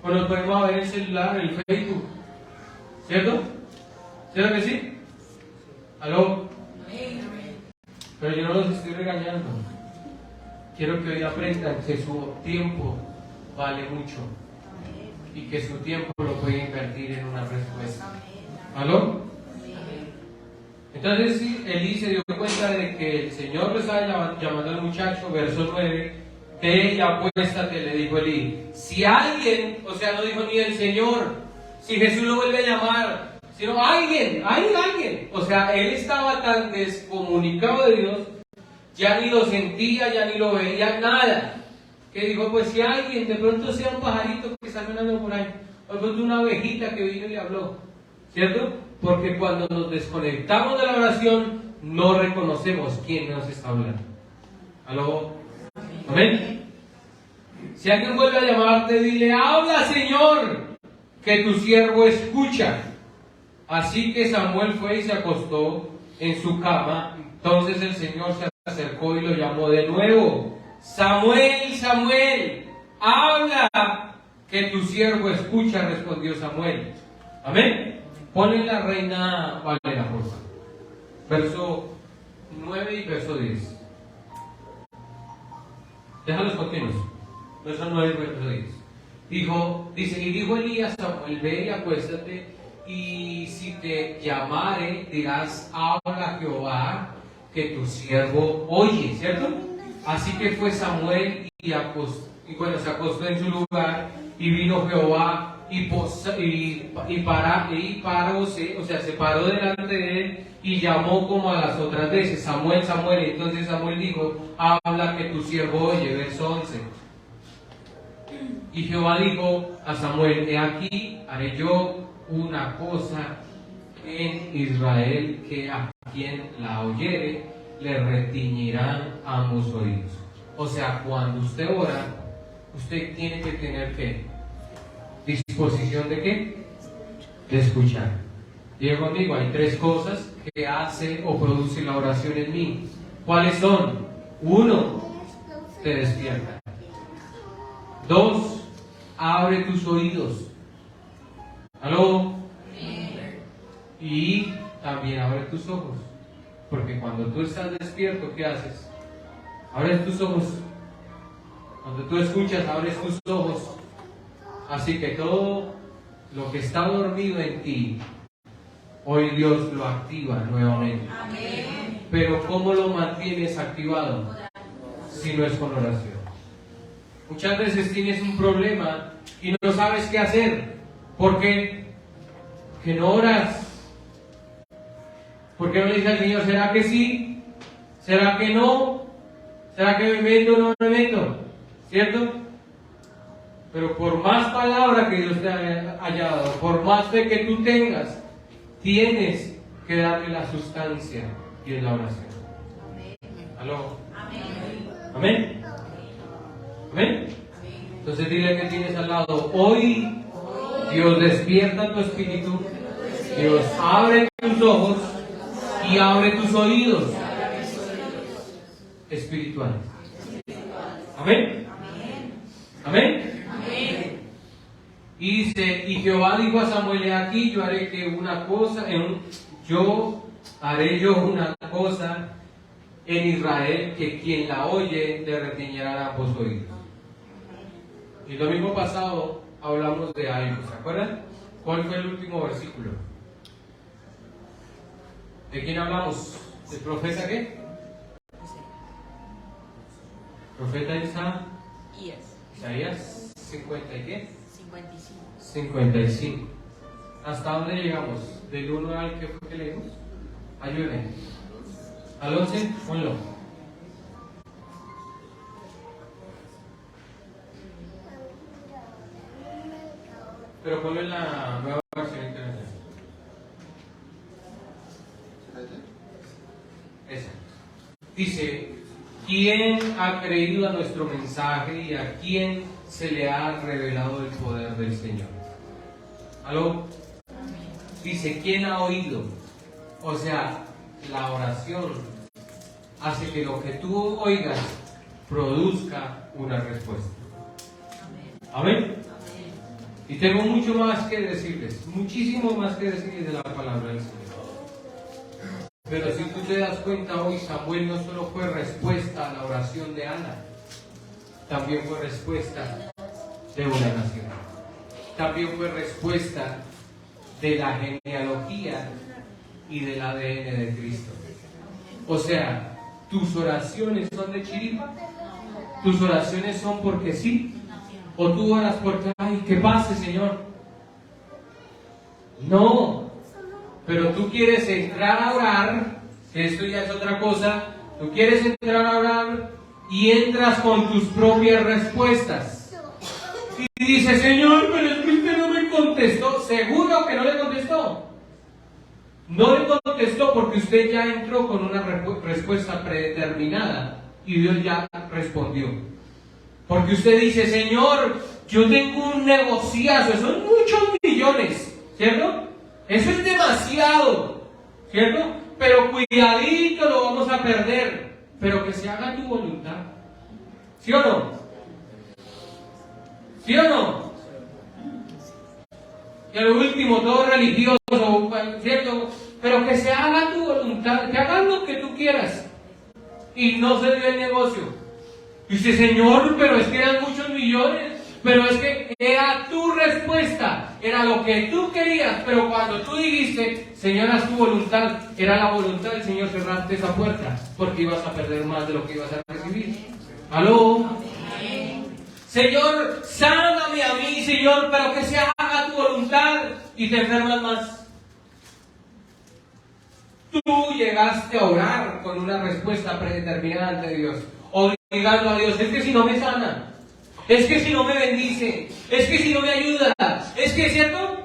O nos ponemos a ver el celular, el Facebook. ¿Cierto? ¿Cierto que sí? ¿Aló? Pero yo no los estoy regañando. Quiero que hoy aprendan que su tiempo vale mucho y que su tiempo lo puede invertir en una respuesta. ¿Aló? Entonces sí, Elí se dio cuenta de que el Señor lo estaba llamando al muchacho. Verso 9: ve y acuéstate, le dijo Elí. Si alguien, o sea, no dijo ni el Señor, si Jesús lo vuelve a llamar, sino alguien, o sea, él estaba tan descomunicado de Dios, ya ni lo sentía, ya ni lo veía, nada, que dijo: pues si alguien, de pronto sea un pajarito que está sonando por ahí, o de pronto una abejita que vino y le habló, ¿cierto? Porque cuando nos desconectamos de la oración, no reconocemos quién nos está hablando. ¿Aló? ¿Amén? Si alguien vuelve a llamarte, dile: habla, Señor, que tu siervo escucha. Así que Samuel fue y se acostó en su cama. Entonces el Señor se acercó y lo llamó de nuevo: Samuel, Samuel, habla, que tu siervo escucha, respondió Samuel. Amén. Ponle la Reina Valera, por favor. Verso 9 y verso 10. Déjalos continuos. Verso 9 y verso 10. Dice: y dijo Elías a Samuel: ve y acuéstate, y si te llamare, dirás: habla Jehová, que tu siervo oye, ¿cierto? Así que fue Samuel se acostó en su lugar, y vino Jehová se paró delante de él y llamó como a las otras veces: Samuel, Samuel. Y entonces Samuel dijo: habla, que tu siervo oye. Verso 11. Y Jehová dijo a Samuel: he aquí, haré yo una cosa en Israel, que a quien la oyere le retiñirán ambos oídos. O sea, cuando usted ora, usted tiene que tener ¿qué? Disposición de ¿qué? De escuchar. Diga conmigo: hay 3 cosas que hace o produce la oración en mí. ¿Cuáles son? 1, te despierta. 2, abre tus oídos. ¿Aló? Y también abre tus ojos. Porque cuando tú estás despierto, ¿qué haces? Abres tus ojos. Cuando tú escuchas, abres tus ojos. Así que todo lo que está dormido en ti, hoy Dios lo activa nuevamente. Amén. Pero ¿cómo lo mantienes activado? Si no es con oración. Muchas veces tienes un problema y no sabes qué hacer. ¿Por qué? Que no oras. ¿Por qué no le dices al Señor: ¿será que sí? ¿Será que no? ¿Será que me meto o no me meto? ¿Cierto? Pero por más palabra que Dios te haya dado, por más fe que tú tengas, tienes que darle la sustancia, y es la oración. ¿Aló? ¿Amén? ¿Amén? Entonces dile que tienes al lado: hoy Dios despierta tu espíritu, Dios abre tus ojos y abre tus oídos espirituales. ¿Amén? ¿Amén? Y dice: y Jehová dijo a Samuel: he aquí, yo haré una cosa en Israel, que quien la oye le retiñirá ambos oídos. Y el domingo pasado hablamos de algo, ¿se acuerdan? ¿Cuál fue el último versículo? ¿De quién hablamos? ¿Del profeta qué? Profeta Isaías 50 y qué? 55. ¿Hasta dónde llegamos? ¿Del 1 al que fue que leímos? Ayúdenme. ¿Al 11? Ponlo. Pero ponlo en la nueva versión internacional. Esa. Dice: ¿quién ha creído a nuestro mensaje y a quién se le ha revelado el poder del Señor? ¿Aló? Dice: ¿quién ha oído? O sea, la oración hace que lo que tú oigas produzca una respuesta. ¿Amén? Y tengo mucho más que decirles, muchísimo más que decirles de la palabra del Señor. Pero si tú te das cuenta, hoy Samuel no solo fue respuesta a la oración de Ana, también fue respuesta de una nación. También fue respuesta de la genealogía y del ADN de Cristo. O sea, tus oraciones son de chiripa, tus oraciones son porque sí, o tú oras porque, ay, que pase, Señor. No, pero tú quieres entrar a orar, que esto ya es otra cosa. Tú quieres entrar a orar y entras con tus propias respuestas. Y dices: Señor, pero es que usted no me contestó. Seguro que no le contestó. No le contestó porque usted ya entró con una respuesta predeterminada y Dios ya respondió. Porque usted dice: Señor, yo tengo un negociazo, son muchos millones, ¿cierto? Eso es demasiado, ¿cierto? Pero cuidadito, lo vamos a perder. Pero que se haga tu voluntad. ¿Sí o no? ¿Sí o no? Y a lo último, todo religioso, ¿cierto? Pero que se haga tu voluntad, que hagas lo que tú quieras. Y no se dio el negocio. Y dice: Señor, pero es que eran muchos millones. Pero es que era tu respuesta. era lo que tú querías, pero cuando tú dijiste, Señor, haz tu voluntad, era la voluntad del Señor cerrarte esa puerta, porque ibas a perder más de lo que ibas a recibir. ¿Aló? Señor, sáname a mí, Señor, pero que se haga tu voluntad y te enfermas más. Tú llegaste a orar con una respuesta predeterminada ante Dios, obligando a Dios, es que si no me sana, es que si no me bendice, es que si no me ayuda, es que es cierto.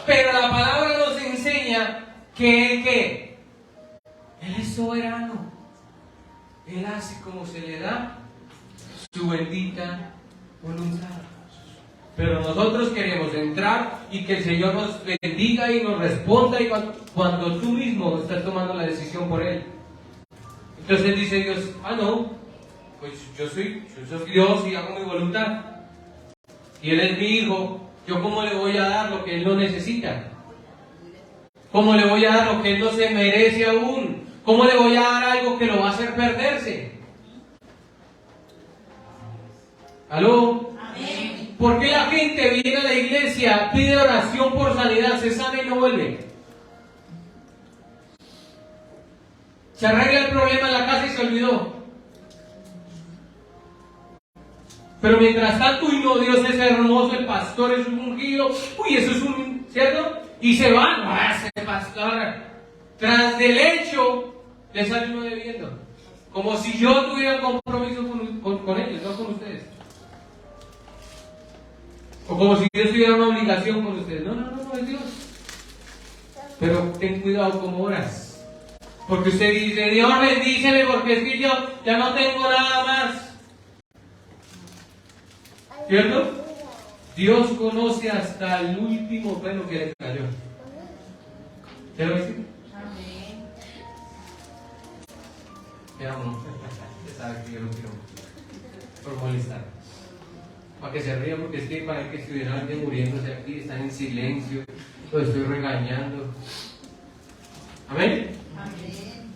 Pero la palabra nos enseña que Él es soberano. Él hace como se le da su bendita voluntad. Pero nosotros queremos entrar y que el Señor nos bendiga y nos responda y cuando tú mismo estás tomando la decisión por Él. Entonces dice Dios, no, pues yo soy Dios y hago mi voluntad. Y Él es mi hijo, ¿yo cómo le voy a dar lo que Él no necesita? ¿Cómo le voy a dar lo que Él no se merece aún? ¿Cómo le voy a dar algo que lo va a hacer perderse? ¿Aló? Amén. ¿Por qué la gente viene a la iglesia, pide oración por sanidad, se sana y no vuelve? Se arregla el problema en la casa y se olvidó. Pero mientras tanto, uy no, Dios es hermoso, el pastor es un ungido, uy, eso es un, ¿cierto? Y se van, ese pastor, tras del hecho, le sale uno debiendo. Como si yo tuviera un compromiso con ellos, no con ustedes. O como si Dios tuviera una obligación con ustedes. No, es Dios. Pero ten cuidado como oras. Porque usted dice, Dios bendíceme porque es que yo ya no tengo nada más. ¿Cierto? Dios conoce hasta el último pelo que le cayó. ¿Te lo decís? Amén. Te amo. Usted sabe que yo lo quiero por molestar. Para que se ría, porque es que para que estuviera alguien muriéndose aquí, están en silencio, lo estoy regañando. ¿Amén? Amén.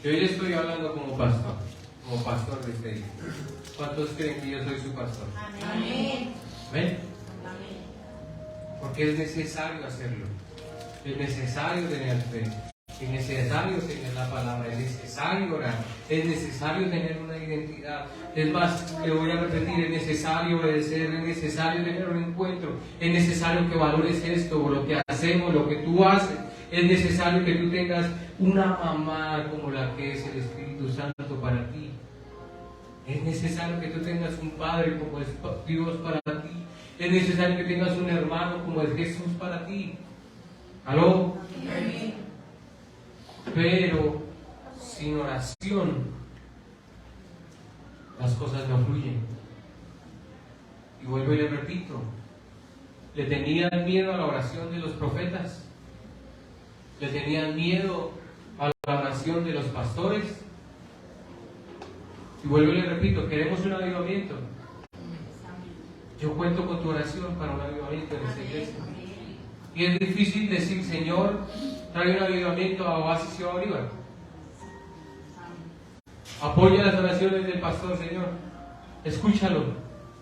Yo hoy le estoy hablando como pastor de este día. ¿Cuántos creen que yo soy su pastor? Amén. ¿Amén? Amén. Porque es necesario hacerlo. Es necesario tener fe. Es necesario tener la palabra. Es necesario orar. Es necesario tener una identidad. Es más, le voy a repetir, es necesario obedecer, es necesario tener un encuentro. Es necesario que valores esto, lo que hacemos, lo que tú haces. Es necesario que tú tengas una mamá como la que es el Espíritu Santo para ti. Es necesario que tú tengas un Padre como es Dios para ti. Es necesario que tengas un hermano como es Jesús para ti. ¿Aló? Amén. Pero sin oración las cosas no fluyen. Y vuelvo y le repito, le tenían miedo a la oración de los profetas, le tenían miedo a la oración de los pastores. Y vuelvo y le repito, queremos un avivamiento. Yo cuento con tu oración para un avivamiento en esta iglesia. Y es difícil decir, Señor, trae un avivamiento a Oasis y a Bolívar. Apoya las oraciones del pastor, Señor. Escúchalo.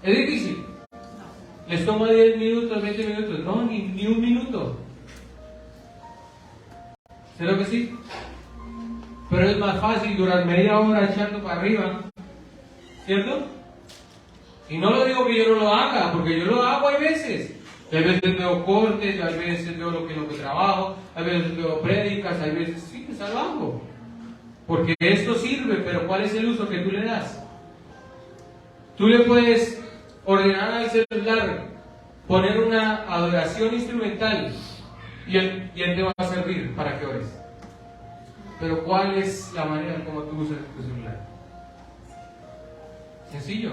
Es difícil. Les toma 10 minutos, 20 minutos. No, ni un minuto. ¿Será que sí? Pero es más fácil durar media hora echando para arriba. ¿Cierto? Y no lo digo que yo no lo haga, porque yo lo hago hay veces. Hay veces veo cortes, hay veces veo lo que trabajo, hay veces veo prédicas, hay veces sí, pues lo hago. Porque esto sirve, pero ¿cuál es el uso que tú le das? Tú le puedes ordenar al celular, poner una adoración instrumental y él te va a servir para que ores. Pero ¿cuál es la manera en cómo tú usas tu celular? Sencillo.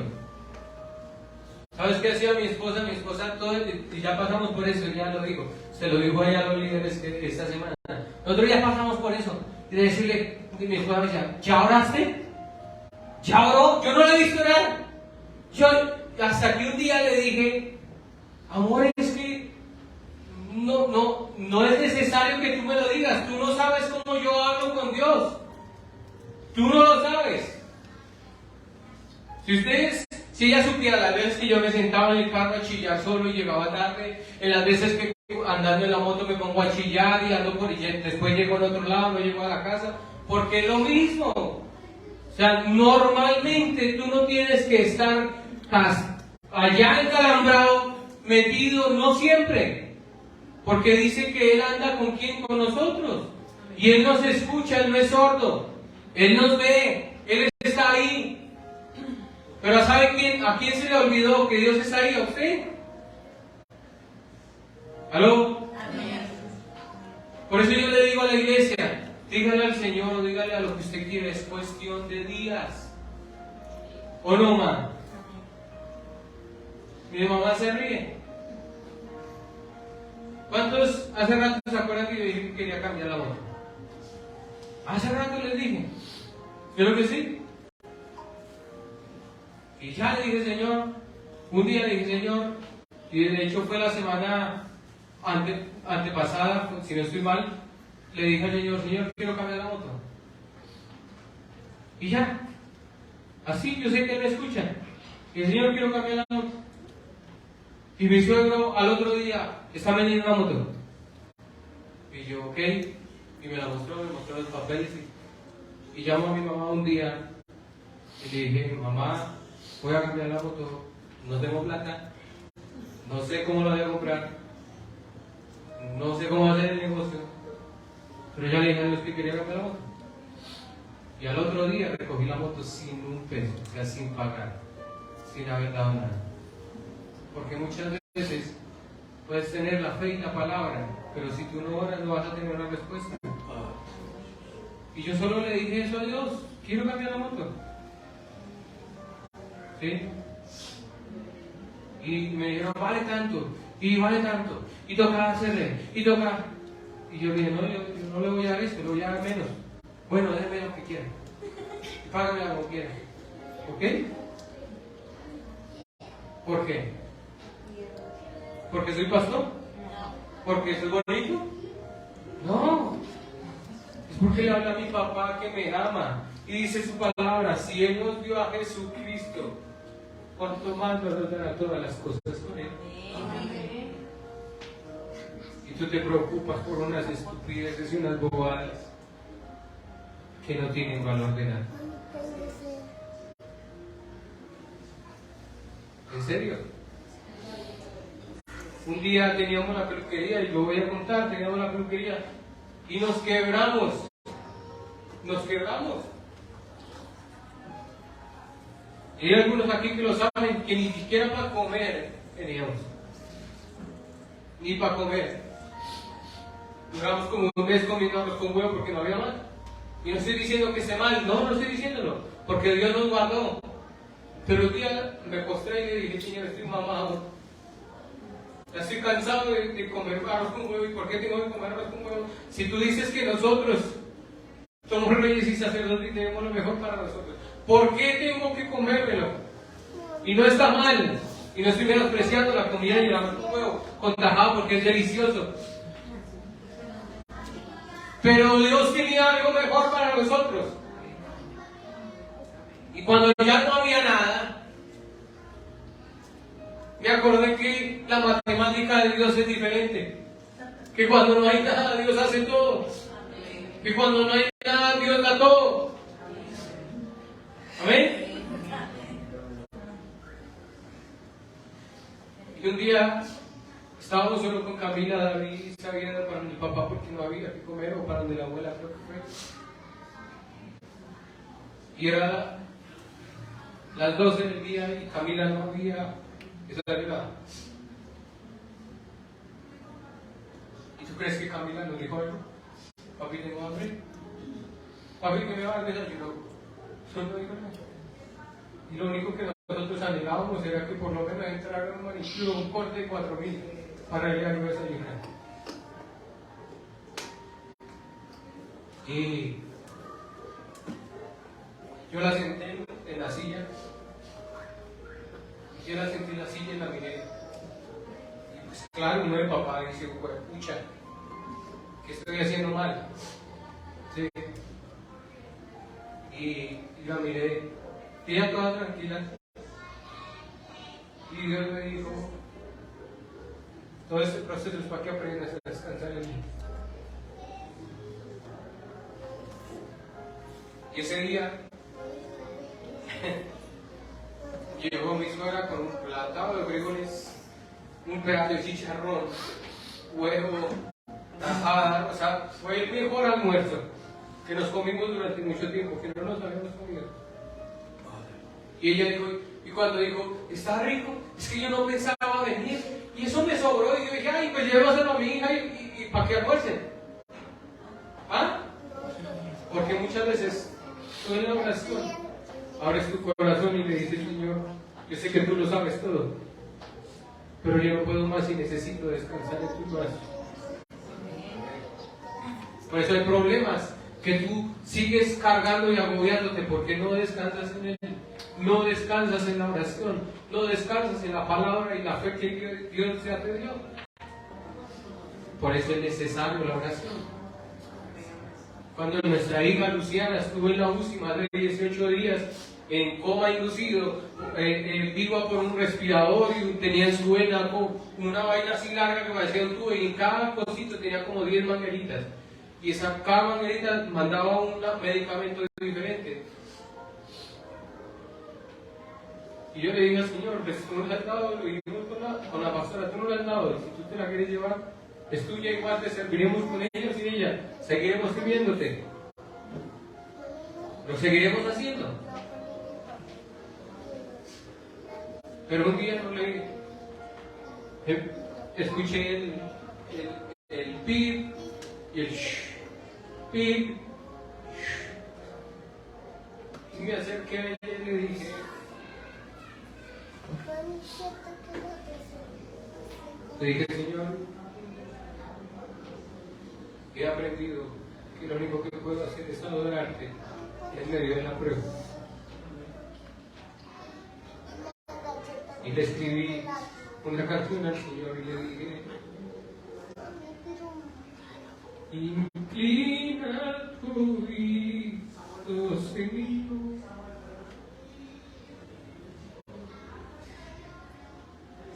¿Sabes qué hacía mi esposa? Mi esposa, todo, y ya pasamos por eso, ya lo digo. Se lo dijo ella a los líderes esta semana. Nosotros ya pasamos por eso. Y de decirle, mi esposa me decía, ¿ya oraste? ¿Ya oró? Yo no le he visto orar. Yo, hasta que un día le dije, amor, es que no es necesario que tú me lo digas. Tú no sabes cómo yo hablo con Dios. Tú no lo sabes. Si ustedes Si ella supiera las veces que yo me sentaba en el carro a chillar solo y llegaba tarde, en las veces que andando en la moto me pongo a chillar y ando por y después llego al otro lado, no llego a la casa, porque es lo mismo. O sea, normalmente tú no tienes que estar allá encalambrado, metido, no siempre. Porque dice que Él anda con quién, con nosotros. Y Él nos escucha, Él no es sordo. Él nos ve, Él está ahí. Pero ¿sabe a quién se le olvidó que Dios está ahí? ¿A usted? ¿Aló? Amén. Por eso yo le digo a la iglesia, dígale al Señor o dígale a lo que usted quiere, es cuestión de días. ¿O no, ma? Mi mamá se ríe. ¿Cuántos hace rato se acuerdan que yo dije que quería cambiar la moto? Hace rato les dije. ¿Pero que sí? Y ya le dije, Señor, un día le dije, Señor, y de hecho fue la semana antepasada, si no estoy mal, le dije al Señor, Señor, quiero cambiar la moto. Y ya, así yo sé que Él me escucha. Y el Señor, quiero cambiar la moto. Y mi suegro al otro día está vendiendo una moto. Y yo, ok, y me mostró los papeles. Y llamo a mi mamá un día y le dije, mamá, voy a cambiar la moto, no tengo plata, no sé cómo la voy a comprar, no sé cómo hacer el negocio, pero ya le dije a Dios que quería cambiar la moto. Y al otro día recogí la moto sin un peso, o sea, sin pagar, sin haber dado nada. Porque muchas veces puedes tener la fe y la palabra, pero si tú no oras no vas a tener una respuesta. Y yo solo le dije eso a Dios, quiero cambiar la moto. ¿Sí? Y me dijeron, vale tanto, y vale tanto, y toca hacerle, y toca. Y yo le dije, no, yo no le voy a dar esto, le voy a dar menos. Bueno, déjeme lo que quiera, y págame lo que quiera. ¿Ok? ¿Por qué? ¿Porque soy pastor? ¿Porque soy bonito? No. Es porque le habla a mi papá que me ama. Y dice su palabra, si Él nos dio a Jesucristo, ¿cuánto más nos dará todas las cosas con Él? Amén. Y tú te preocupas por unas estupideces y unas bobadas que no tienen valor de nada. ¿En serio? Un día teníamos la peluquería, y lo voy a contar, teníamos la peluquería y nos quebramos. Nos quebramos. Y hay algunos aquí que lo saben, que ni siquiera para comer teníamos. Ni para comer. Duramos como un mes comiendo arroz con huevo porque no había más. Y no estoy diciendo que esté mal, no estoy diciéndolo, porque Dios nos guardó. Pero un día me postré y le dije, Señor, estoy mamado. Ya estoy cansado de comer arroz con huevo. ¿Y por qué tengo que comer arroz con huevo? Si tú dices que nosotros somos reyes y sacerdotes y tenemos lo mejor para nosotros, ¿por qué tengo que comérmelo? Y no está mal. Y no estoy menospreciando la comida y el arroz con huevo con tajado porque es delicioso. Pero Dios tenía algo mejor para nosotros. Y cuando ya no había nada, me acordé que la matemática de Dios es diferente. Que cuando no hay nada, Dios hace todo. Que cuando no hay nada, Dios da todo. Amén. Y un día estábamos solo con Camila, David se había ido para mi papá porque no había que comer, o para donde la abuela, creo que fue. Y era las 12 del día y Camila no había desayunado. ¿Y tú crees que Camila nos dijo algo? Papi, tengo hambre. Papi, que me va a dar desayuno. No dijo nada. Y lo único que nosotros anhelábamos era que por lo menos entrara un manicure, un corte de 4.000 para ir a desayunar. Y yo la senté en la silla. Yo la senté en la silla y la miré. Y pues claro, uno de papá dice, pucha, ¿qué estoy haciendo mal? Sí. Y la miré, ella toda tranquila. Y Dios me dijo, todo este proceso es para que aprendas a descansar en mí. Y ese día llegó mi suegra con un platado de frijoles, un pedazo de chicharrón, huevo, tajada, o sea, fue el mejor almuerzo que nos comimos durante mucho tiempo, que no nos habíamos comido. Y ella dijo, y cuando dijo, está rico, es que yo no pensaba venir, y eso me sobró, y yo dije, ay, pues llévaselo a mi hija y para que almuercen. ¿Ah? Porque muchas veces tú en la oración abres tu corazón y le dices, Señor, yo sé que tú lo sabes todo, pero yo no puedo más y necesito descansar en tus brazos. Por eso hay problemas que tú sigues cargando y agobiándote porque no descansas en Él, no descansas en la oración, no descansas en la palabra y la fe que Dios te dio. Por eso es necesario la oración. Cuando nuestra hija Luciana estuvo en la UCI, más de 18 días, en coma inducido, viva por un respirador y tenía en su vena una vaina así larga que parecía un tubo y en cada cosito tenía como 10 mangueritas. Y cada manguerita mandaba un medicamento diferente. Y yo le dije al Señor, pues tú no le has dado, lo dijimos con la pastora, tú no le has dado, y si tú te la quieres llevar, es tuya, igual te serviremos con ella o sin ella, seguiremos sirviéndote. Lo seguiremos haciendo. Pero un día no le escuché el pip y el shh, pip, shh. Y me acerqué a ella y le dije, Señor, he aprendido que lo único que puedo hacer es adorarte en medio de la prueba. Y le escribí una canción al Señor y le dije, inclina tu oído, Señor.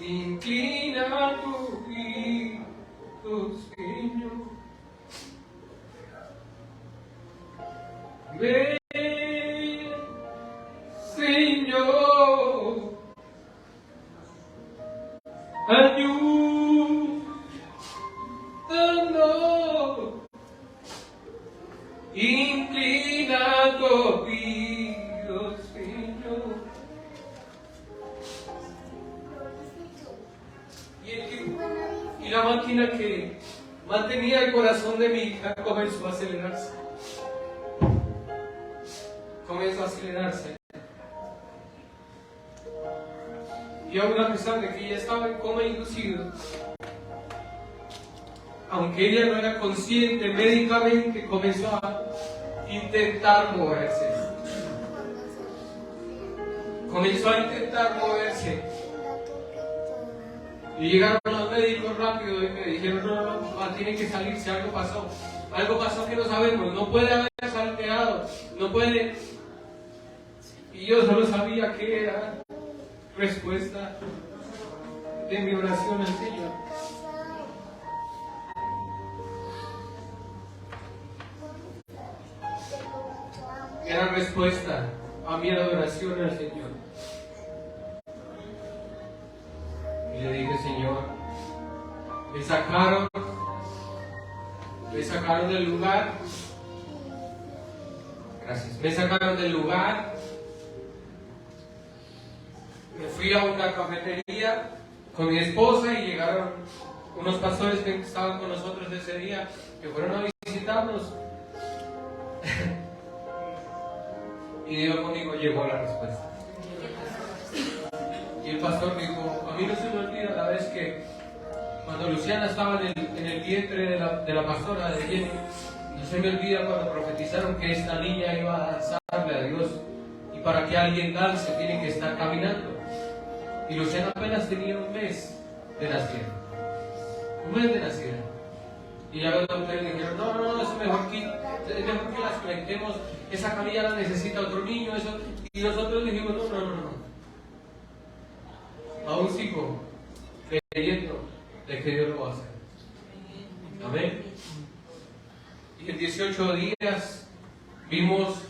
Inclina tu oído, Señor. Ven, Señor, ayúdanos. Inclina tu oído, Señor. Y la máquina que mantenía el corazón de mi hija comenzó a acelerarse. Y aún a pesar de que ella estaba en coma inducido, aunque ella no era consciente médicamente, comenzó a intentar moverse. Y llegaron los médicos rápido y me dijeron, no, papá, tiene que salirse, algo pasó que no sabemos, no puede haber salteado, no puede. Y yo solo sabía que era respuesta de mi oración al Señor. Era respuesta a mi adoración al Señor. Y le dije, Señor, me sacaron del lugar. Gracias. Me sacaron del lugar. Me fui a una cafetería con mi esposa y llegaron unos pastores que estaban con nosotros ese día, que fueron a visitarnos. Y Dios conmigo llegó la respuesta. Y el pastor dijo, a mí no se me olvida la vez que cuando Luciana estaba en el vientre de la pastora de Jenny, no se me olvida cuando profetizaron que esta niña iba a danzarle a Dios. Y para que alguien dance tiene que estar caminando. Y Luciana apenas tenía un mes de nacida. Y ya los doctores dijeron, no, es mejor que las conectemos, esa camilla la necesita otro niño, eso. Y nosotros dijimos, no. Aún creyendo de que Dios lo va a hacer. Amén. Y en 18 días vimos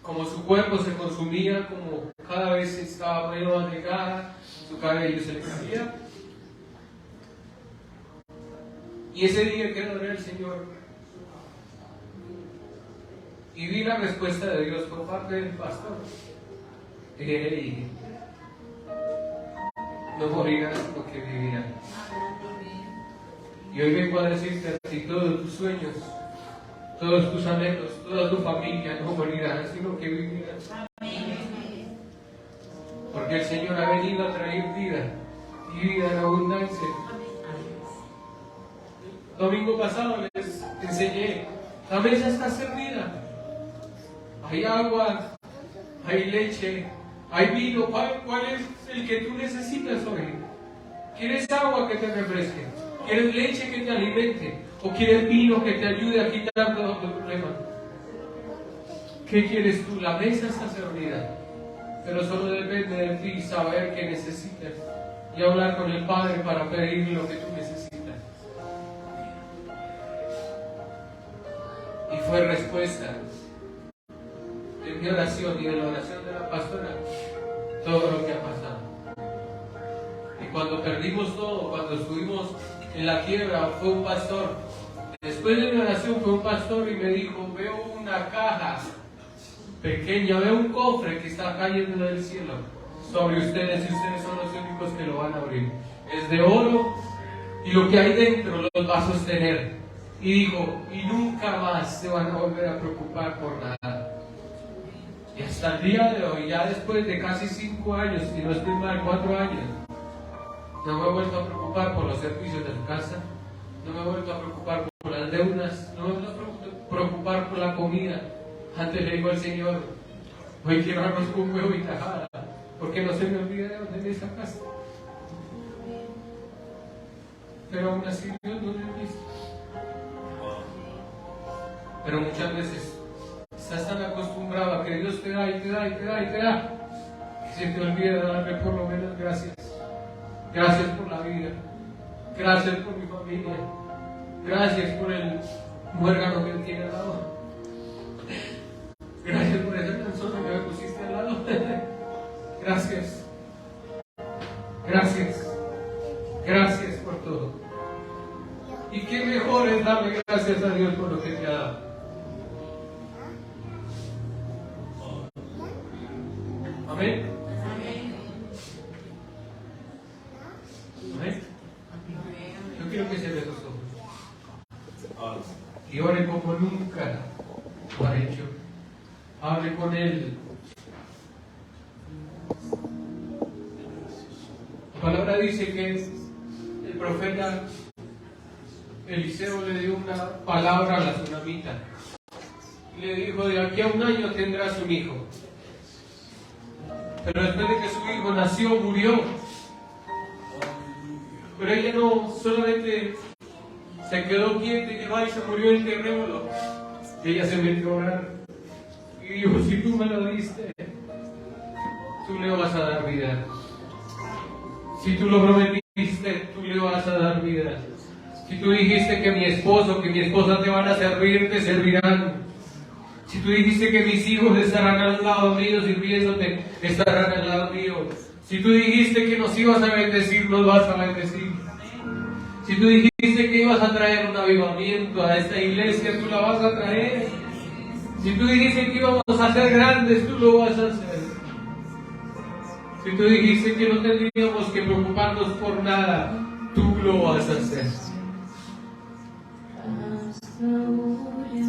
como su cuerpo se consumía, como cada vez estaba menos delgada, su cabello se le caía. Y ese día quiero adorar al Señor. Y vi la respuesta de Dios por parte del pastor. Y no morirás porque vivirás. Y hoy vengo a decirte a ti, todos tus sueños, todos tus anhelos, toda tu familia no morirán, sino que vivirán. Porque el Señor ha venido a traer vida y vida en abundancia. Domingo pasado les enseñé, la mesa está servida. Hay agua, hay leche, hay vino. ¿Cuál es el que tú necesitas hoy? ¿Quieres agua que te refresque? ¿Quieres leche que te alimente? ¿O quieres vino que te ayude a quitar todos tus problemas? ¿Qué quieres tú? La mesa está servida. Pero solo depende de ti saber qué necesitas y hablar con el Padre para pedir lo que tú necesitas. Y fue respuesta de mi oración y de la oración de la pastora todo lo que ha pasado. Y cuando perdimos todo, cuando estuvimos en la quiebra, fue un pastor. Después de mi oración fue un pastor y me dijo, veo una caja pequeña, veo un cofre que está cayendo del cielo sobre ustedes y ustedes son los únicos que lo van a abrir. Es de oro y lo que hay dentro los va a sostener. Y dijo, y nunca más se van a volver a preocupar por nada. Y hasta el día de hoy, ya después de casi 5 años, si no estoy mal, 4 años, no me he vuelto a preocupar por los servicios de la casa, no me he vuelto a preocupar por las deudas, no me he vuelto a preocupar por la comida. Antes le digo al Señor, hoy quiero arroz con huevo y tajada, porque no se me olvida de dónde es esa casa. Pero aún así Dios no me ha visto. Pero muchas veces estás tan acostumbrado a que Dios te da y te da y te da y te da, que se te olvida darle por lo menos gracias. Gracias por la vida, gracias por mi familia, gracias por el muérgano que Él tiene al lado, gracias por esa persona que me pusiste al lado, gracias, gracias, gracias por todo. Y qué mejor es darle gracias a Dios por lo que te ha dado. Amén. Amén. Yo quiero que cierre los ojos y ore como nunca lo ha hecho. Hable con Él. La palabra dice que el profeta Eliseo le dio una palabra a la tsunamita. Le dijo, de aquí a 1 año tendrás un hijo. Pero después de que su hijo nació, murió. Pero ella no solamente se quedó quieta y se murió el terreno. Ella se metió a orar y dijo, si tú me lo diste, tú le vas a dar vida. Si tú lo prometiste, tú le vas a dar vida. Si tú dijiste que mi esposo, que mi esposa te van a servir, te servirán. Si tú dijiste que mis hijos estarán al lado mío sirviéndote, estarán al lado mío. Si tú dijiste que nos ibas a bendecir, nos vas a bendecir. Si tú dijiste que ibas a traer un avivamiento a esta iglesia, tú la vas a traer. Si tú dijiste que íbamos a ser grandes, tú lo vas a hacer. Si tú dijiste que no tendríamos que preocuparnos por nada, tú lo vas a hacer.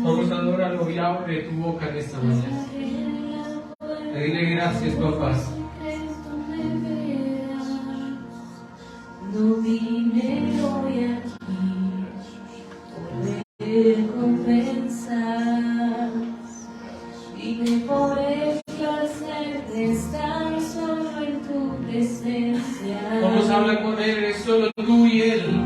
Vamos a adorarlo y abre tu boca en esta mañana. Le dile gracias, papá. No vine hoy aquí por recompensas, vine por el placer de estar solo en tu presencia. Vamos a hablar con Él, es solo tú y Él.